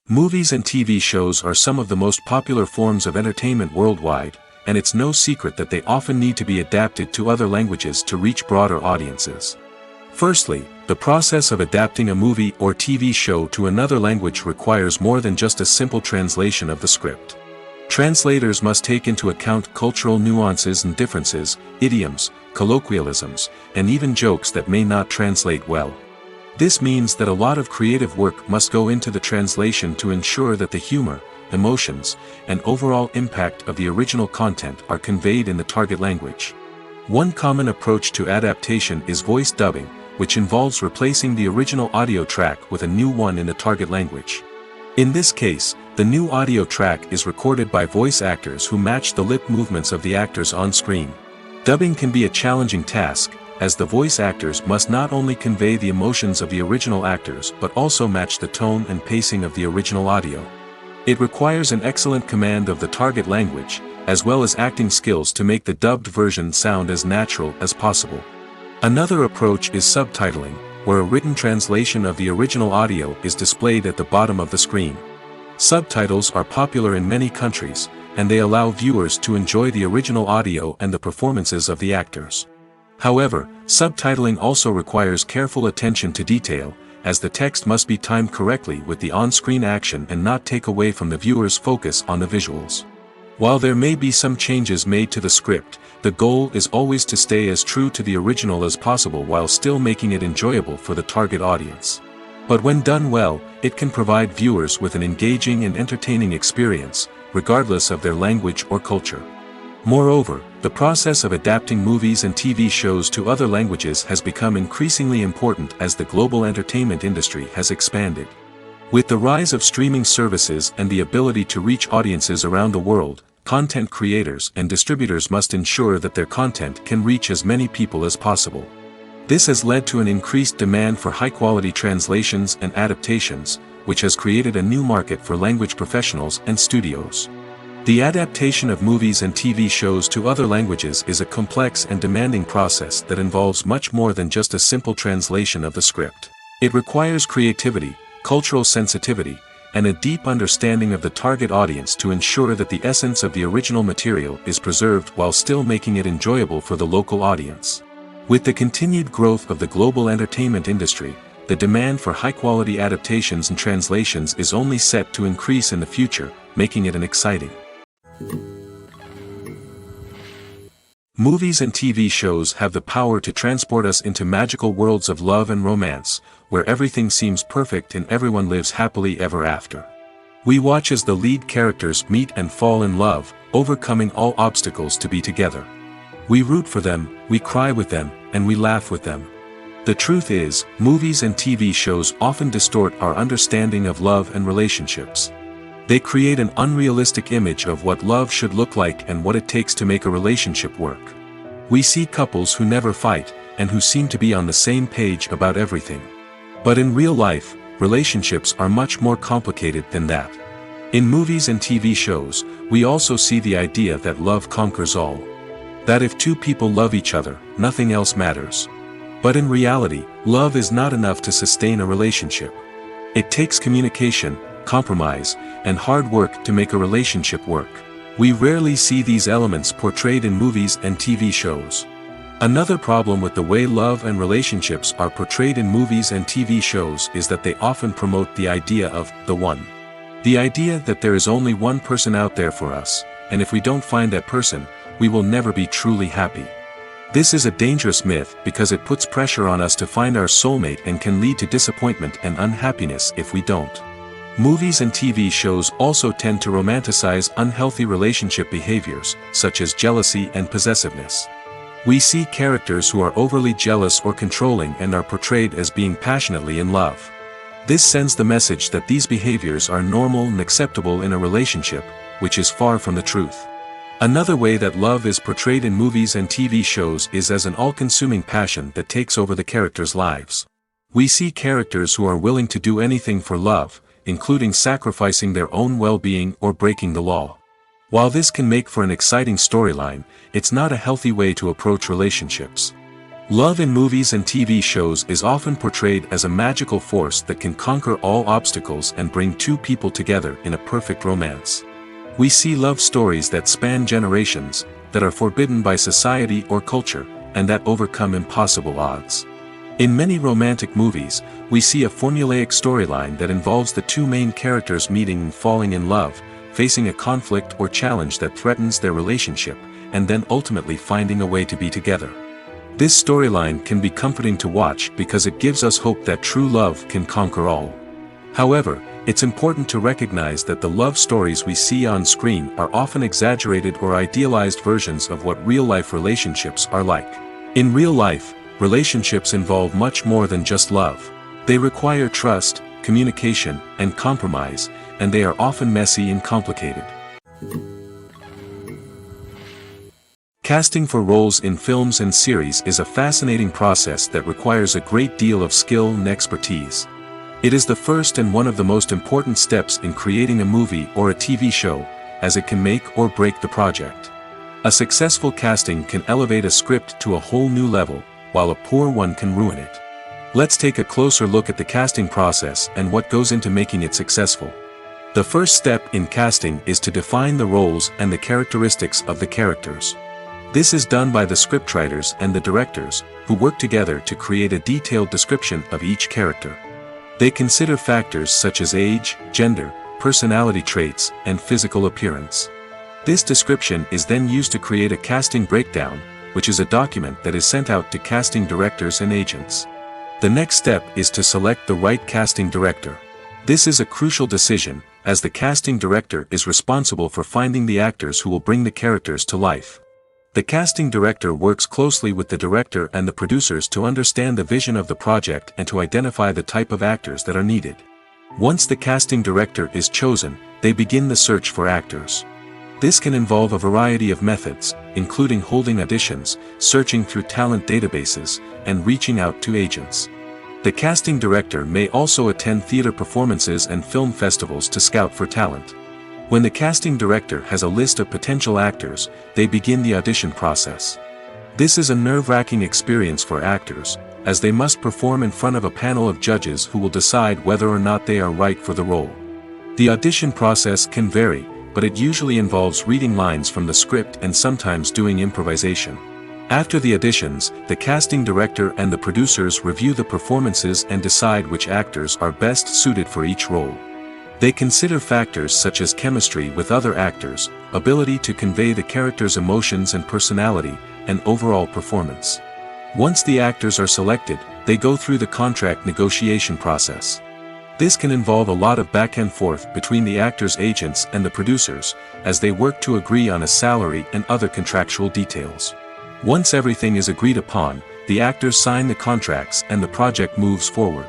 Movies and TV shows are some of the most popular forms of entertainment worldwide, and it's no secret that they often need to be adapted to other languages to reach broader audiences. Firstly, the process of adapting a movie or TV show to another language requires more than just a simple translation of the script. Translators must take into account cultural nuances and differences, idioms, colloquialisms, and even jokes that may not translate well. This means that a lot of creative work must go into the translation to ensure that the humor, emotions, and overall impact of the original content are conveyed in the target language. One common approach to adaptation is voice dubbing, which involves replacing the original audio track with a new one in the target language. In this case, the new audio track is recorded by voice actors who match the lip movements of the actors on screen. Dubbing can be a challenging task, as the voice actors must not only convey the emotions of the original actors but also match the tone and pacing of the original audio. It requires an excellent command of the target language, as well as acting skills to make the dubbed version sound as natural as possible. Another approach is subtitling, where a written translation of the original audio is displayed at the bottom of the screen. Subtitles are popular in many countries, and they allow viewers to enjoy the original audio and the performances of the actors. However, subtitling also requires careful attention to detail, as the text must be timed correctly with the on-screen action and not take away from the viewer's focus on the visuals. While there may be some changes made to the script, the goal is always to stay as true to the original as possible while still making it enjoyable for the target audience. But when done well, it can provide viewers with an engaging and entertaining experience, regardless of their language or culture. Moreover, the process of adapting movies and TV shows to other languages has become increasingly important as the global entertainment industry has expanded. With the rise of streaming services and the ability to reach audiences around the world, content creators and distributors must ensure that their content can reach as many people as possible. This has led to an increased demand for high-quality translations and adaptations, which has created a new market for language professionals and studios. The adaptation of movies and TV shows to other languages is a complex and demanding process that involves much more than just a simple translation of the script. It requires creativity, cultural sensitivity, and a deep understanding of the target audience to ensure that the essence of the original material is preserved while still making it enjoyable for the local audience. With the continued growth of the global entertainment industry, the demand for high-quality adaptations and translations is only set to increase in the future, making it an exciting. Movies and TV shows have the power to transport us into magical worlds of love and romance, where everything seems perfect and everyone lives happily ever after. We watch as the lead characters meet and fall in love, overcoming all obstacles to be together. We root for them, we cry with them, and we laugh with them. The truth is, movies and TV shows often distort our understanding of love and relationships. They create an unrealistic image of what love should look like and what it takes to make a relationship work. We see couples who never fight, and who seem to be on the same page about everything. But in real life, relationships are much more complicated than that. In movies and TV shows, we also see the idea that love conquers all. That if two people love each other, nothing else matters. But in reality, love is not enough to sustain a relationship. It takes communication, compromise, and hard work to make a relationship work. We rarely see these elements portrayed in movies and TV shows. Another problem with the way love and relationships are portrayed in movies and TV shows is that they often promote the idea of the one. The idea that there is only one person out there for us, and if we don't find that person, we will never be truly happy. This is a dangerous myth because it puts pressure on us to find our soulmate and can lead to disappointment and unhappiness if we don't. Movies and TV shows also tend to romanticize unhealthy relationship behaviors, such as jealousy and possessiveness. We see characters who are overly jealous or controlling and are portrayed as being passionately in love. This sends the message that these behaviors are normal and acceptable in a relationship, which is far from the truth. Another way that love is portrayed in movies and TV shows is as an all-consuming passion that takes over the characters' lives. We see characters who are willing to do anything for love, including sacrificing their own well-being or breaking the law. While this can make for an exciting storyline, it's not a healthy way to approach relationships. Love in movies and TV shows is often portrayed as a magical force that can conquer all obstacles and bring two people together in a perfect romance. We see love stories that span generations, that are forbidden by society or culture, and that overcome impossible odds. In many romantic movies, we see a formulaic storyline that involves the two main characters meeting and falling in love, facing a conflict or challenge that threatens their relationship, and then ultimately finding a way to be together. This storyline can be comforting to watch because it gives us hope that true love can conquer all. However, it's important to recognize that the love stories we see on screen are often exaggerated or idealized versions of what real-life relationships are like. In real life, relationships involve much more than just love. They require trust, communication, and compromise, and they are often messy and complicated. Casting for roles in films and series is a fascinating process that requires a great deal of skill and expertise. It is the first and one of the most important steps in creating a movie or a TV show, as it can make or break the project. A successful casting can elevate a script to a whole new level, while a poor one can ruin it. Let's take a closer look at the casting process and what goes into making it successful. The first step in casting is to define the roles and the characteristics of the characters. This is done by the scriptwriters and the directors, who work together to create a detailed description of each character. They consider factors such as age, gender, personality traits, and physical appearance. This description is then used to create a casting breakdown, which is a document that is sent out to casting directors and agents. The next step is to select the right casting director. This is a crucial decision, as the casting director is responsible for finding the actors who will bring the characters to life. The casting director works closely with the director and the producers to understand the vision of the project and to identify the type of actors that are needed. Once the casting director is chosen, they begin the search for actors. This can involve a variety of methods, including holding auditions, searching through talent databases, and reaching out to agents. The casting director may also attend theater performances and film festivals to scout for talent. When the casting director has a list of potential actors, they begin the audition process. This is a nerve-wracking experience for actors, as they must perform in front of a panel of judges who will decide whether or not they are right for the role. The audition process can vary, but it usually involves reading lines from the script and sometimes doing improvisation. After the auditions, the casting director and the producers review the performances and decide which actors are best suited for each role. They consider factors such as chemistry with other actors, ability to convey the character's emotions and personality, and overall performance. Once the actors are selected, they go through the contract negotiation process. This can involve a lot of back and forth between the actors' agents and the producers, as they work to agree on a salary and other contractual details. Once everything is agreed upon, the actors sign the contracts and the project moves forward.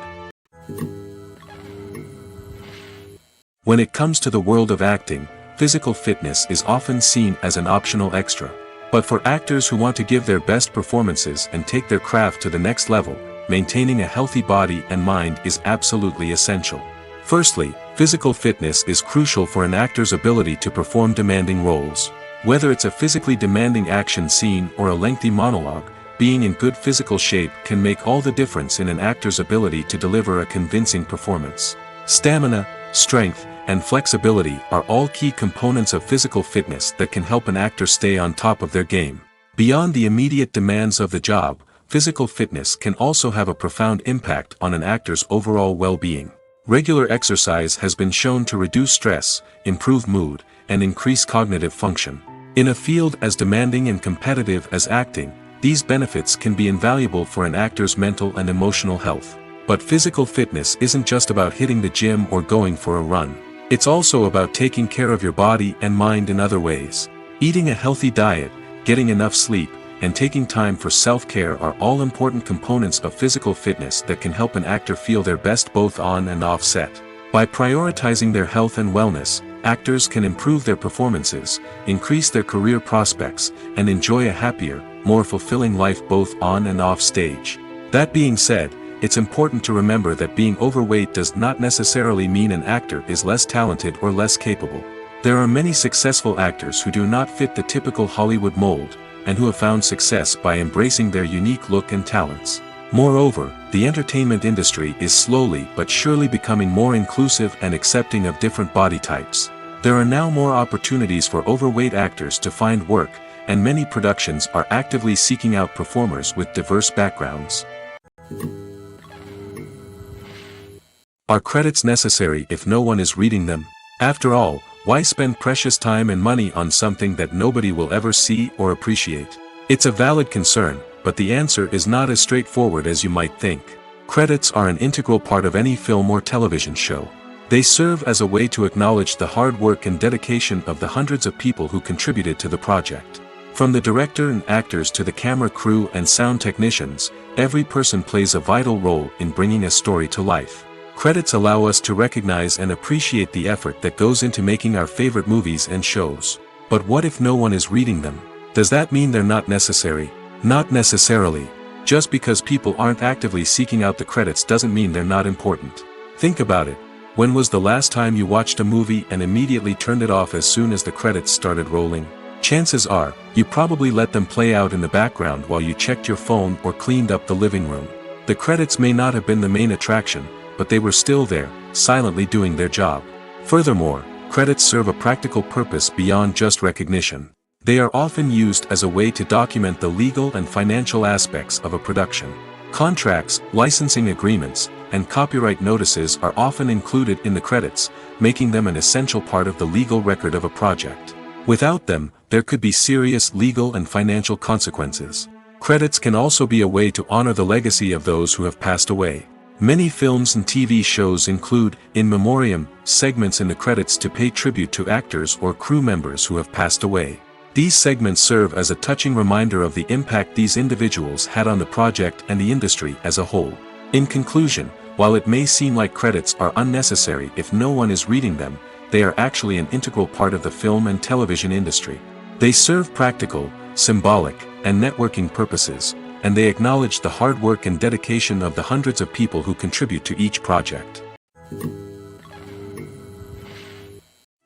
When it comes to the world of acting, physical fitness is often seen as an optional extra. But for actors who want to give their best performances and take their craft to the next level, maintaining a healthy body and mind is absolutely essential. Firstly, physical fitness is crucial for an actor's ability to perform demanding roles. Whether it's a physically demanding action scene or a lengthy monologue, being in good physical shape can make all the difference in an actor's ability to deliver a convincing performance. Stamina, strength, and flexibility are all key components of physical fitness that can help an actor stay on top of their game. Beyond the immediate demands of the job, physical fitness can also have a profound impact on an actor's overall well-being. Regular exercise has been shown to reduce stress, improve mood, and increase cognitive function. In a field as demanding and competitive as acting, these benefits can be invaluable for an actor's mental and emotional health. But physical fitness isn't just about hitting the gym or going for a run. It's also about taking care of your body and mind in other ways. Eating a healthy diet, getting enough sleep, and taking time for self-care are all important components of physical fitness that can help an actor feel their best both on and off set. By prioritizing their health and wellness, actors can improve their performances, increase their career prospects, and enjoy a happier, more fulfilling life both on and off stage. That being said, it's important to remember that being overweight does not necessarily mean an actor is less talented or less capable. There are many successful actors who do not fit the typical Hollywood mold, and who have found success by embracing their unique look and talents. Moreover, the entertainment industry is slowly but surely becoming more inclusive and accepting of different body types. There are now more opportunities for overweight actors to find work, and many productions are actively seeking out performers with diverse backgrounds. Are credits necessary if no one is reading them? After all, why spend precious time and money on something that nobody will ever see or appreciate? It's a valid concern, but the answer is not as straightforward as you might think. Credits are an integral part of any film or television show. They serve as a way to acknowledge the hard work and dedication of the hundreds of people who contributed to the project. From the director and actors to the camera crew and sound technicians, every person plays a vital role in bringing a story to life. Credits allow us to recognize and appreciate the effort that goes into making our favorite movies and shows. But what if no one is reading them? Does that mean they're not necessary? Not necessarily. Just because people aren't actively seeking out the credits doesn't mean they're not important. Think about it. When was the last time you watched a movie and immediately turned it off as soon as the credits started rolling? Chances are, you probably let them play out in the background while you checked your phone or cleaned up the living room. The credits may not have been the main attraction, but they were still there, silently doing their job. Furthermore, credits serve a practical purpose beyond just recognition. They are often used as a way to document the legal and financial aspects of a production. Contracts, licensing agreements, and copyright notices are often included in the credits, making them an essential part of the legal record of a project. Without them, there could be serious legal and financial consequences. Credits can also be a way to honor the legacy of those who have passed away. Many films and TV shows include, in memoriam, segments in the credits to pay tribute to actors or crew members who have passed away. These segments serve as a touching reminder of the impact these individuals had on the project and the industry as a whole. In conclusion, while it may seem like credits are unnecessary if no one is reading them, they are actually an integral part of the film and television industry. They serve practical, symbolic, and networking purposes, and they acknowledge the hard work and dedication of the hundreds of people who contribute to each project.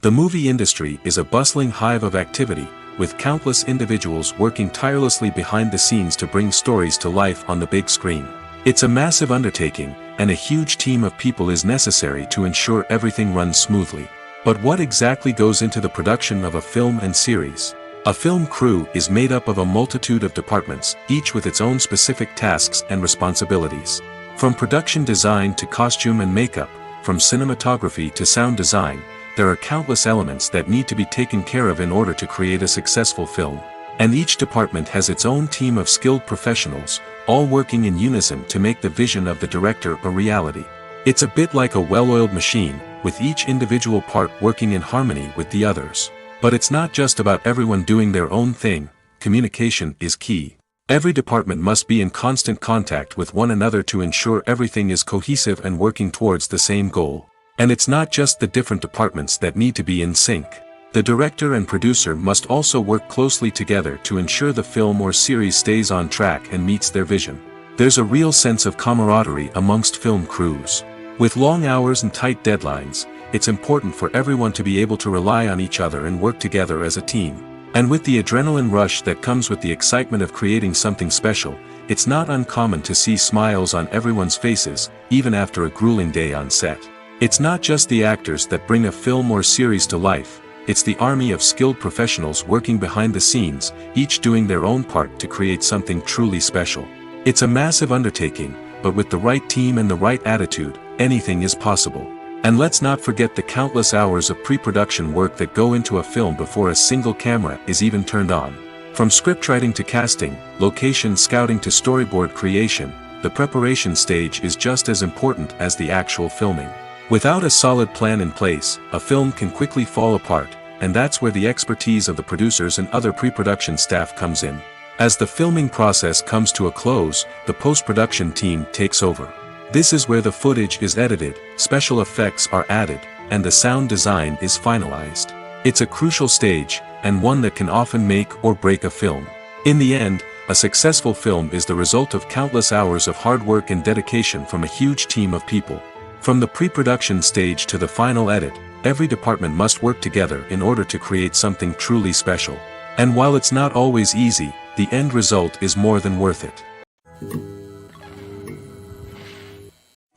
The movie industry is a bustling hive of activity, with countless individuals working tirelessly behind the scenes to bring stories to life on the big screen. It's a massive undertaking, and a huge team of people is necessary to ensure everything runs smoothly. But what exactly goes into the production of a film and series? A film crew is made up of a multitude of departments, each with its own specific tasks and responsibilities. From production design to costume and makeup, from cinematography to sound design, there are countless elements that need to be taken care of in order to create a successful film. And each department has its own team of skilled professionals, all working in unison to make the vision of the director a reality. It's a bit like a well-oiled machine, with each individual part working in harmony with the others. But it's not just about everyone doing their own thing. Communication is key. Every department must be in constant contact with one another to ensure everything is cohesive and working towards the same goal. And it's not just the different departments that need to be in sync. The director and producer must also work closely together to ensure the film or series stays on track and meets their vision. There's a real sense of camaraderie amongst film crews. With long hours and tight deadlines, it's important for everyone to be able to rely on each other and work together as a team. And with the adrenaline rush that comes with the excitement of creating something special, it's not uncommon to see smiles on everyone's faces, even after a grueling day on set. It's not just the actors that bring a film or series to life. it's the army of skilled professionals working behind the scenes, each doing their own part to create something truly special. It's a massive undertaking, but with the right team and the right attitude, anything is possible. And let's not forget the countless hours of pre-production work that go into a film before a single camera is even turned on. From scriptwriting to casting, location scouting to storyboard creation, the preparation stage is just as important as the actual filming. Without a solid plan in place, a film can quickly fall apart, and that's where the expertise of the producers and other pre-production staff comes in. As the filming process comes to a close, the post-production team takes over. This is where the footage is edited, special effects are added, and the sound design is finalized. It's a crucial stage, and one that can often make or break a film. In the end, a successful film is the result of countless hours of hard work and dedication from a huge team of people. From the pre-production stage to the final edit, every department must work together in order to create something truly special. And while it's not always easy, the end result is more than worth it.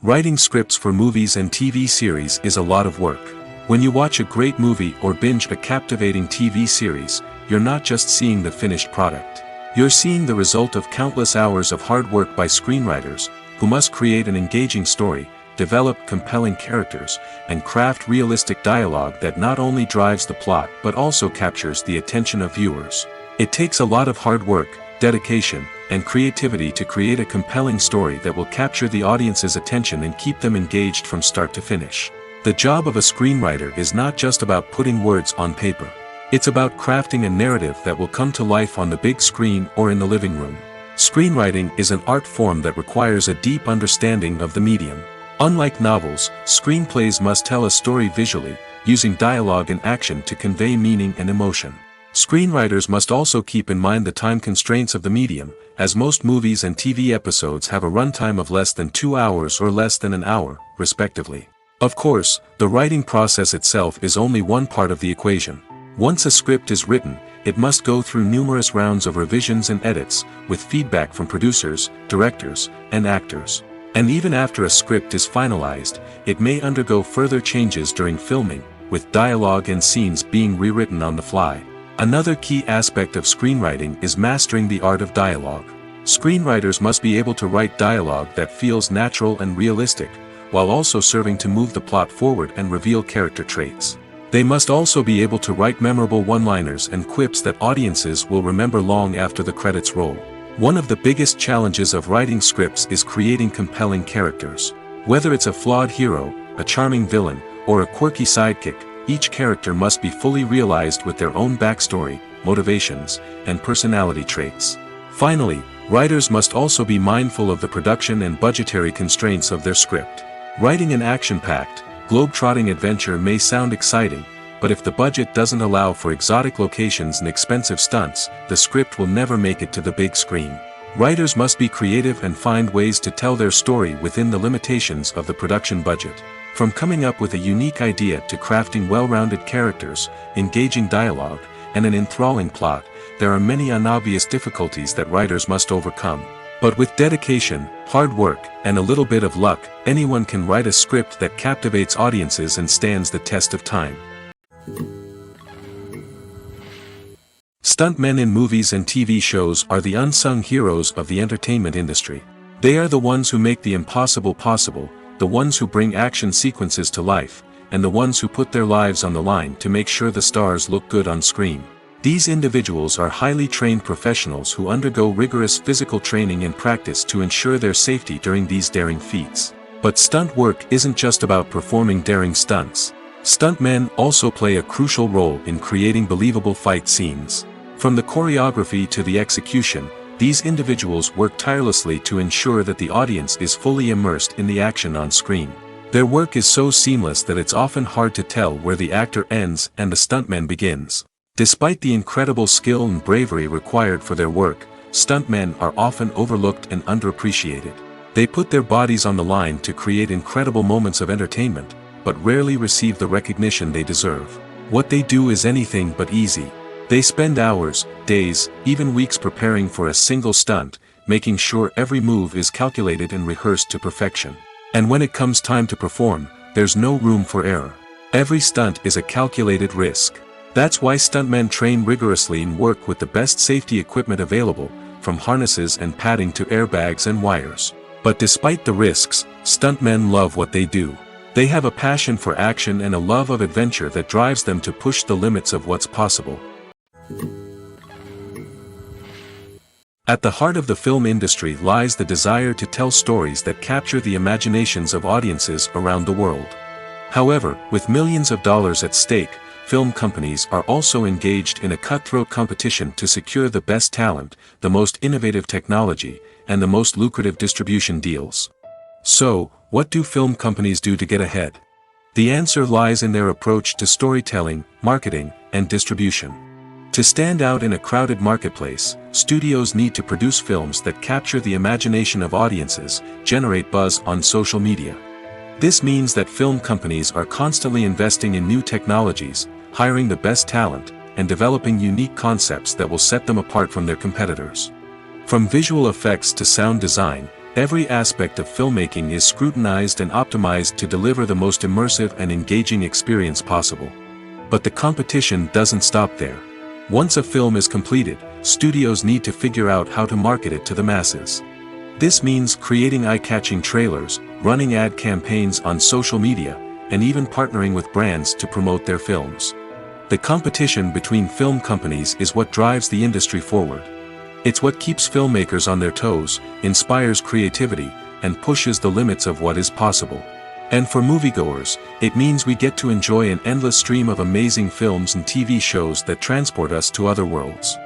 Writing scripts for movies and TV series is a lot of work. When you watch a great movie or binge a captivating TV series, you're not just seeing the finished product. You're seeing the result of countless hours of hard work by screenwriters, who must create an engaging story, develop compelling characters, and craft realistic dialogue that not only drives the plot but also captures the attention of viewers. It takes a lot of hard work, dedication, and creativity to create a compelling story that will capture the audience's attention and keep them engaged from start to finish. The job of a screenwriter is not just about putting words on paper. It's about crafting a narrative that will come to life on the big screen or in the living room. Screenwriting is an art form that requires a deep understanding of the medium. Unlike novels, screenplays must tell a story visually, using dialogue and action to convey meaning and emotion. Screenwriters must also keep in mind the time constraints of the medium, as most movies and TV episodes have a runtime of less than 2 hours or less than an hour, respectively. Of course, the writing process itself is only one part of the equation. Once a script is written, it must go through numerous rounds of revisions and edits, with feedback from producers, directors, and actors. And even after a script is finalized, it may undergo further changes during filming, with dialogue and scenes being rewritten on the fly. Another key aspect of screenwriting is mastering the art of dialogue. Screenwriters must be able to write dialogue that feels natural and realistic, while also serving to move the plot forward and reveal character traits. They must also be able to write memorable one-liners and quips that audiences will remember long after the credits roll. One of the biggest challenges of writing scripts is creating compelling characters. Whether it's a flawed hero, a charming villain, or a quirky sidekick, each character must be fully realized with their own backstory, motivations, and personality traits. Finally, writers must also be mindful of the production and budgetary constraints of their script. Writing an action-packed, globe-trotting adventure may sound exciting, but if the budget doesn't allow for exotic locations and expensive stunts, the script will never make it to the big screen. Writers must be creative and find ways to tell their story within the limitations of the production budget. From coming up with a unique idea to crafting well-rounded characters, engaging dialogue, and an enthralling plot, there are many unobvious difficulties that writers must overcome. But with dedication, hard work, and a little bit of luck, anyone can write a script that captivates audiences and stands the test of time. Stuntmen in movies and TV shows are the unsung heroes of the entertainment industry. They are the ones who make the impossible possible, the ones who bring action sequences to life, and the ones who put their lives on the line to make sure the stars look good on screen. These individuals are highly trained professionals who undergo rigorous physical training and practice to ensure their safety during these daring feats. But stunt work isn't just about performing daring stunts. Stuntmen also play a crucial role in creating believable fight scenes. From the choreography to the execution, these individuals work tirelessly to ensure that the audience is fully immersed in the action on screen. Their work is so seamless that it's often hard to tell where the actor ends and the stuntman begins. Despite the incredible skill and bravery required for their work, stuntmen are often overlooked and underappreciated. They put their bodies on the line to create incredible moments of entertainment, but rarely receive the recognition they deserve. What they do is anything but easy. They spend hours, days, even weeks preparing for a single stunt, making sure every move is calculated and rehearsed to perfection. And when it comes time to perform, there's no room for error. Every stunt is a calculated risk. That's why stuntmen train rigorously and work with the best safety equipment available, from harnesses and padding to airbags and wires. But despite the risks, stuntmen love what they do. They have a passion for action and a love of adventure that drives them to push the limits of what's possible. At the heart of the film industry lies the desire to tell stories that capture the imaginations of audiences around the world. However, with millions of dollars at stake, film companies are also engaged in a cutthroat competition to secure the best talent, the most innovative technology, and the most lucrative distribution deals. So, what do film companies do to get ahead? The answer lies in their approach to storytelling, marketing, and distribution. To stand out in a crowded marketplace, studios need to produce films that capture the imagination of audiences, generate buzz on social media. This means that film companies are constantly investing in new technologies, hiring the best talent, and developing unique concepts that will set them apart from their competitors. From visual effects to sound design, every aspect of filmmaking is scrutinized and optimized to deliver the most immersive and engaging experience possible. But the competition doesn't stop there. Once a film is completed, studios need to figure out how to market it to the masses. This means creating eye-catching trailers, running ad campaigns on social media, and even partnering with brands to promote their films. The competition between film companies is what drives the industry forward. It's what keeps filmmakers on their toes, inspires creativity, and pushes the limits of what is possible. And for moviegoers, it means we get to enjoy an endless stream of amazing films and TV shows that transport us to other worlds.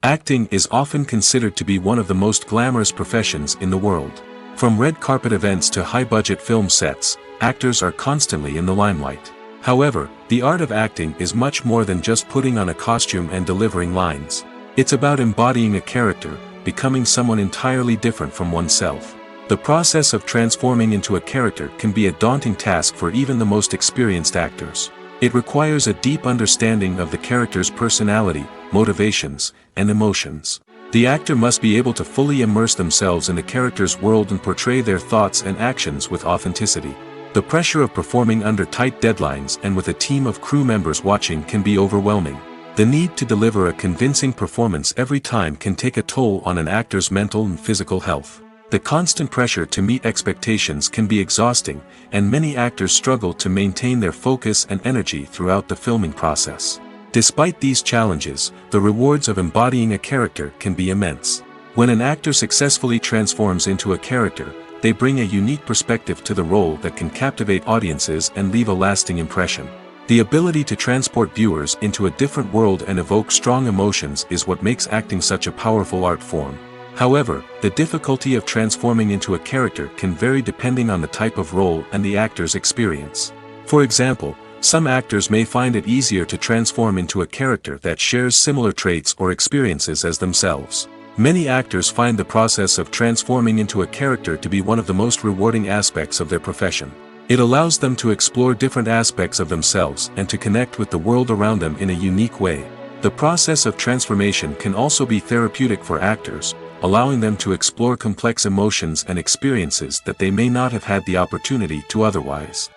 Acting is often considered to be one of the most glamorous professions in the world. From red carpet events to high-budget film sets, actors are constantly in the limelight. However, the art of acting is much more than just putting on a costume and delivering lines. It's about embodying a character, becoming someone entirely different from oneself. The process of transforming into a character can be a daunting task for even the most experienced actors. It requires a deep understanding of the character's personality, motivations, and emotions. The actor must be able to fully immerse themselves in the character's world and portray their thoughts and actions with authenticity. The pressure of performing under tight deadlines and with a team of crew members watching can be overwhelming. The need to deliver a convincing performance every time can take a toll on an actor's mental and physical health. The constant pressure to meet expectations can be exhausting, and many actors struggle to maintain their focus and energy throughout the filming process. Despite these challenges, the rewards of embodying a character can be immense. When an actor successfully transforms into a character, they bring a unique perspective to the role that can captivate audiences and leave a lasting impression. The ability to transport viewers into a different world and evoke strong emotions is what makes acting such a powerful art form. However, the difficulty of transforming into a character can vary depending on the type of role and the actor's experience. For example, some actors may find it easier to transform into a character that shares similar traits or experiences as themselves. Many actors find the process of transforming into a character to be one of the most rewarding aspects of their profession. It allows them to explore different aspects of themselves and to connect with the world around them in a unique way. The process of transformation can also be therapeutic for actors, allowing them to explore complex emotions and experiences that they may not have had the opportunity to otherwise.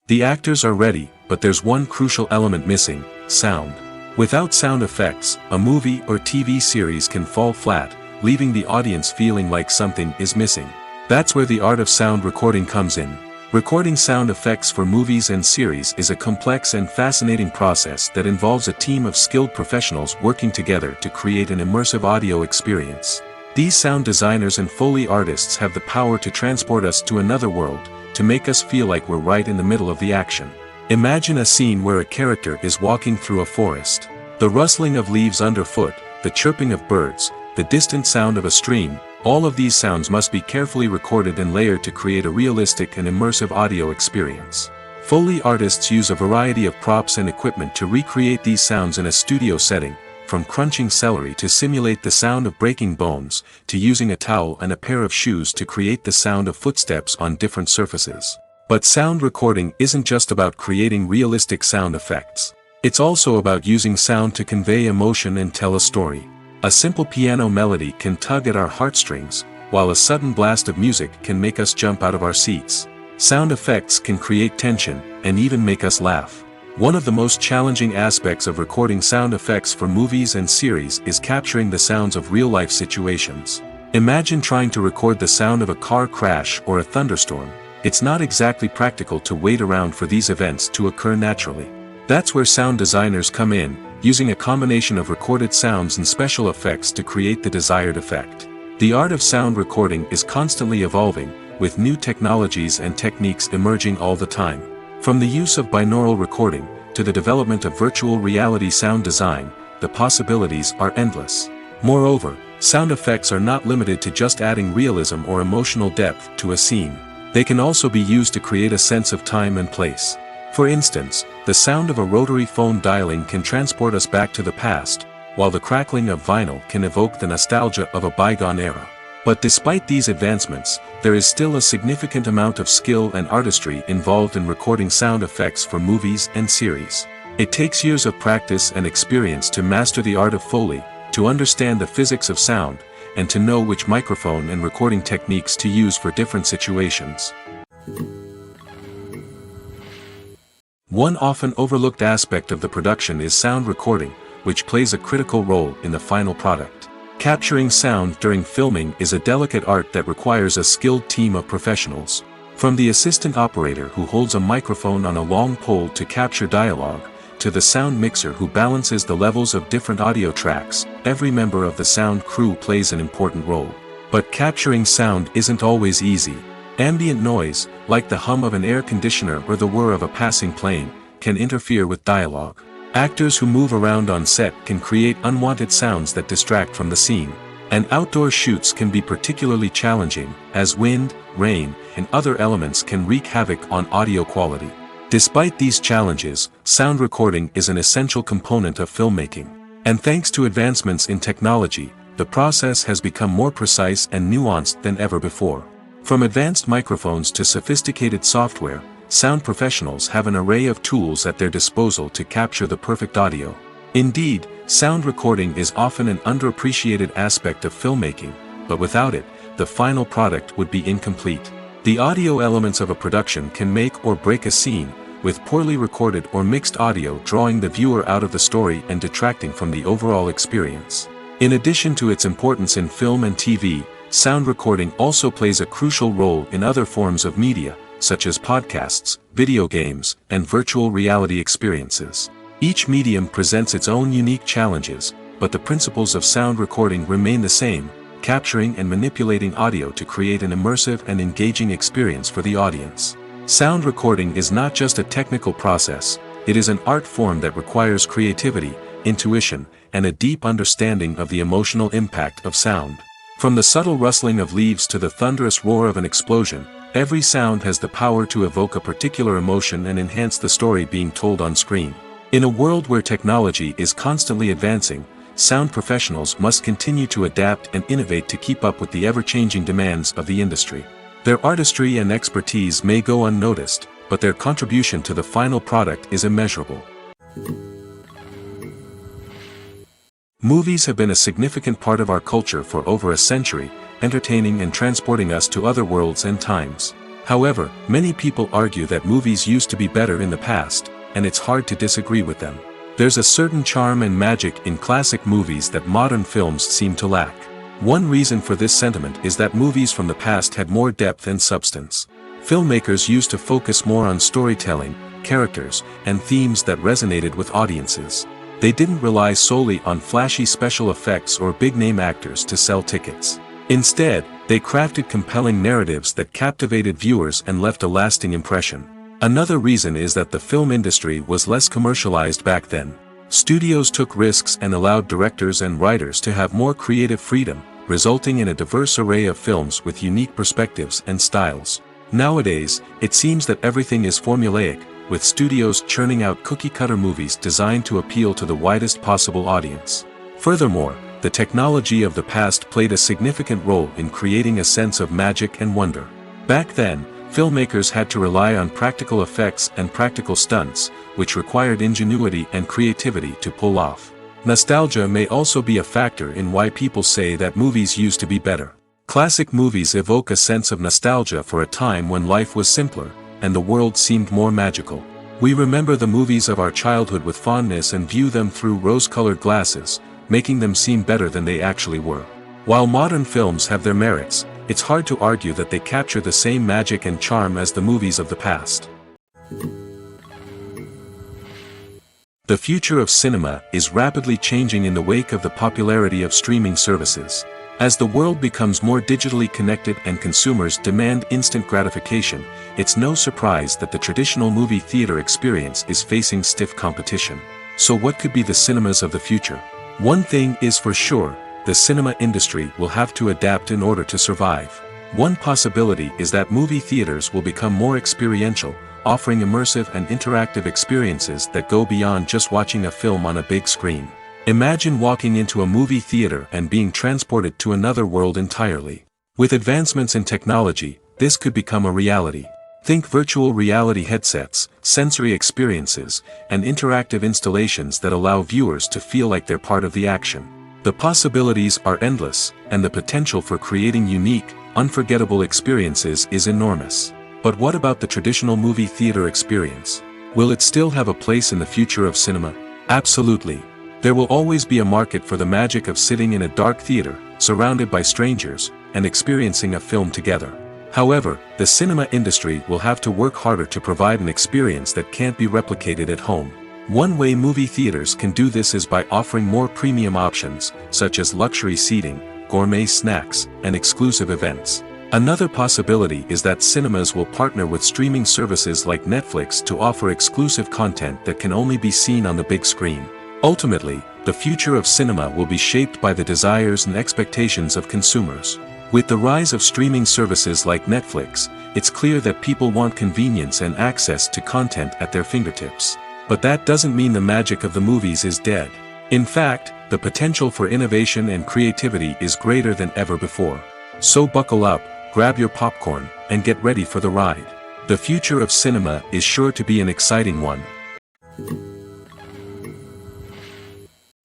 The actors are ready, but there's one crucial element missing: sound. Without sound effects, a movie or TV series can fall flat, leaving the audience feeling like something is missing. That's where the art of sound recording comes in. Recording sound effects for movies and series is a complex and fascinating process that involves a team of skilled professionals working together to create an immersive audio experience. These sound designers and Foley artists have the power to transport us to another world, to make us feel like we're right in the middle of the action. Imagine a scene where a character is walking through a forest. The rustling of leaves underfoot, the chirping of birds, the distant sound of a stream, all of these sounds must be carefully recorded and layered to create a realistic and immersive audio experience. Foley artists use a variety of props and equipment to recreate these sounds in a studio setting, from crunching celery to simulate the sound of breaking bones, to using a towel and a pair of shoes to create the sound of footsteps on different surfaces. But sound recording isn't just about creating realistic sound effects. It's also about using sound to convey emotion and tell a story. A simple piano melody can tug at our heartstrings, while a sudden blast of music can make us jump out of our seats. Sound effects can create tension, and even make us laugh. One of the most challenging aspects of recording sound effects for movies and series is capturing the sounds of real-life situations. Imagine trying to record the sound of a car crash or a thunderstorm. It's not exactly practical to wait around for these events to occur naturally. That's where sound designers come in, using a combination of recorded sounds and special effects to create the desired effect. The art of sound recording is constantly evolving, with new technologies and techniques emerging all the time. From the use of binaural recording, to the development of virtual reality sound design, the possibilities are endless. Moreover, sound effects are not limited to just adding realism or emotional depth to a scene. They can also be used to create a sense of time and place. For instance, the sound of a rotary phone dialing can transport us back to the past, while the crackling of vinyl can evoke the nostalgia of a bygone era. But despite these advancements, there is still a significant amount of skill and artistry involved in recording sound effects for movies and series. It takes years of practice and experience to master the art of Foley, to understand the physics of sound, and to know which microphone and recording techniques to use for different situations. One often overlooked aspect of the production is sound recording, which plays a critical role in the final product. Capturing sound during filming is a delicate art that requires a skilled team of professionals. From the assistant operator who holds a microphone on a long pole to capture dialogue, to the sound mixer who balances the levels of different audio tracks, every member of the sound crew plays an important role. But capturing sound isn't always easy. Ambient noise, like the hum of an air conditioner or the whir of a passing plane, can interfere with dialogue. Actors who move around on set can create unwanted sounds that distract from the scene. And outdoor shoots can be particularly challenging, as wind, rain, and other elements can wreak havoc on audio quality. Despite these challenges, sound recording is an essential component of filmmaking. And thanks to advancements in technology, the process has become more precise and nuanced than ever before. From advanced microphones to sophisticated software, sound professionals have an array of tools at their disposal to capture the perfect audio. Indeed, sound recording is often an underappreciated aspect of filmmaking, but without it, the final product would be incomplete. The audio elements of a production can make or break a scene, with poorly recorded or mixed audio drawing the viewer out of the story and detracting from the overall experience. In addition to its importance in film and TV, sound recording also plays a crucial role in other forms of media, such as podcasts, video games, and virtual reality experiences. Each medium presents its own unique challenges, but the principles of sound recording remain the same, capturing and manipulating audio to create an immersive and engaging experience for the audience. Sound recording is not just a technical process, it is an art form that requires creativity, intuition, and a deep understanding of the emotional impact of sound. From the subtle rustling of leaves to the thunderous roar of an explosion, every sound has the power to evoke a particular emotion and enhance the story being told on screen. In a world where technology is constantly advancing, sound professionals must continue to adapt and innovate to keep up with the ever-changing demands of the industry. Their artistry and expertise may go unnoticed, but their contribution to the final product is immeasurable. Movies have been a significant part of our culture for over a century, entertaining and transporting us to other worlds and times. However, many people argue that movies used to be better in the past, and it's hard to disagree with them. There's a certain charm and magic in classic movies that modern films seem to lack. One reason for this sentiment is that movies from the past had more depth and substance. Filmmakers used to focus more on storytelling, characters, and themes that resonated with audiences. They didn't rely solely on flashy special effects or big-name actors to sell tickets. Instead, they crafted compelling narratives that captivated viewers and left a lasting impression. Another reason is that the film industry was less commercialized back then. Studios took risks and allowed directors and writers to have more creative freedom, resulting in a diverse array of films with unique perspectives and styles. Nowadays, it seems that everything is formulaic, with studios churning out cookie-cutter movies designed to appeal to the widest possible audience. Furthermore, the technology of the past played a significant role in creating a sense of magic and wonder. Back then, filmmakers had to rely on practical effects and practical stunts, which required ingenuity and creativity to pull off. Nostalgia may also be a factor in why people say that movies used to be better. Classic movies evoke a sense of nostalgia for a time when life was simpler, and the world seemed more magical. We remember the movies of our childhood with fondness and view them through rose-colored glasses, making them seem better than they actually were. While modern films have their merits, it's hard to argue that they capture the same magic and charm as the movies of the past. The future of cinema is rapidly changing in the wake of the popularity of streaming services. As the world becomes more digitally connected and consumers demand instant gratification, it's no surprise that the traditional movie theater experience is facing stiff competition. So what could be the cinemas of the future? One thing is for sure, the cinema industry will have to adapt in order to survive. One possibility is that movie theaters will become more experiential, offering immersive and interactive experiences that go beyond just watching a film on a big screen. Imagine walking into a movie theater and being transported to another world entirely. With advancements in technology, this could become a reality. Think virtual reality headsets, sensory experiences, and interactive installations that allow viewers to feel like they're part of the action. The possibilities are endless, and the potential for creating unique, unforgettable experiences is enormous. But what about the traditional movie theater experience? Will it still have a place in the future of cinema? Absolutely. There will always be a market for the magic of sitting in a dark theater, surrounded by strangers, and experiencing a film together. However, the cinema industry will have to work harder to provide an experience that can't be replicated at home. One way movie theaters can do this is by offering more premium options, such as luxury seating, gourmet snacks, and exclusive events. Another possibility is that cinemas will partner with streaming services like Netflix to offer exclusive content that can only be seen on the big screen. Ultimately, the future of cinema will be shaped by the desires and expectations of consumers. With the rise of streaming services like Netflix, it's clear that people want convenience and access to content at their fingertips. But that doesn't mean the magic of the movies is dead. In fact, the potential for innovation and creativity is greater than ever before. So buckle up, grab your popcorn, and get ready for the ride. The future of cinema is sure to be an exciting one.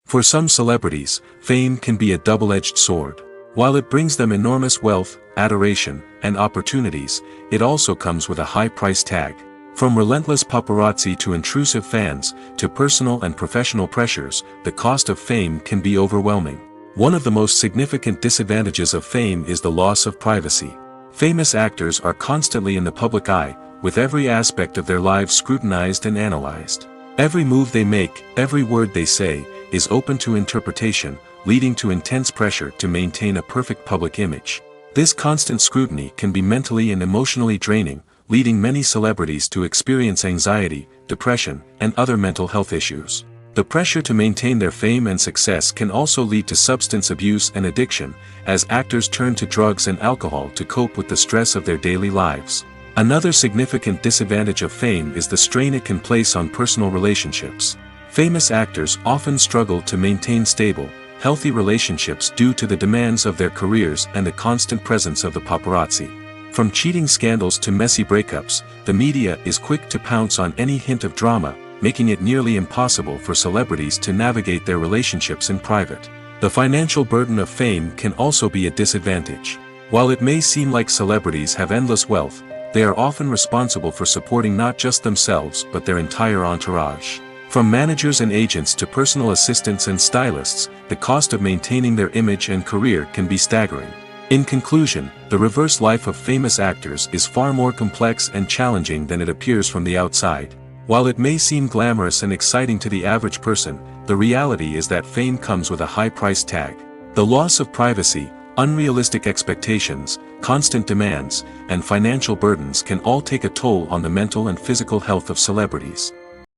For some celebrities, fame can be a double-edged sword. While it brings them enormous wealth, adoration, and opportunities, it also comes with a high price tag. From relentless paparazzi to intrusive fans, to personal and professional pressures, the cost of fame can be overwhelming. One of the most significant disadvantages of fame is the loss of privacy. Famous actors are constantly in the public eye, with every aspect of their lives scrutinized and analyzed. Every move they make, every word they say, is open to interpretation, leading to intense pressure to maintain a perfect public image. This constant scrutiny can be mentally and emotionally draining, leading many celebrities to experience anxiety, depression, and other mental health issues. The pressure to maintain their fame and success can also lead to substance abuse and addiction, as actors turn to drugs and alcohol to cope with the stress of their daily lives. Another significant disadvantage of fame is the strain it can place on personal relationships. Famous actors often struggle to maintain stable, healthy relationships due to the demands of their careers and the constant presence of the paparazzi. From cheating scandals to messy breakups, the media is quick to pounce on any hint of drama, making it nearly impossible for celebrities to navigate their relationships in private. The financial burden of fame can also be a disadvantage. While it may seem like celebrities have endless wealth, they are often responsible for supporting not just themselves but their entire entourage. From managers and agents to personal assistants and stylists, the cost of maintaining their image and career can be staggering. In conclusion, the reverse life of famous actors is far more complex and challenging than it appears from the outside. While it may seem glamorous and exciting to the average person, the reality is that fame comes with a high price tag. The loss of privacy, unrealistic expectations, constant demands, and financial burdens can all take a toll on the mental and physical health of celebrities.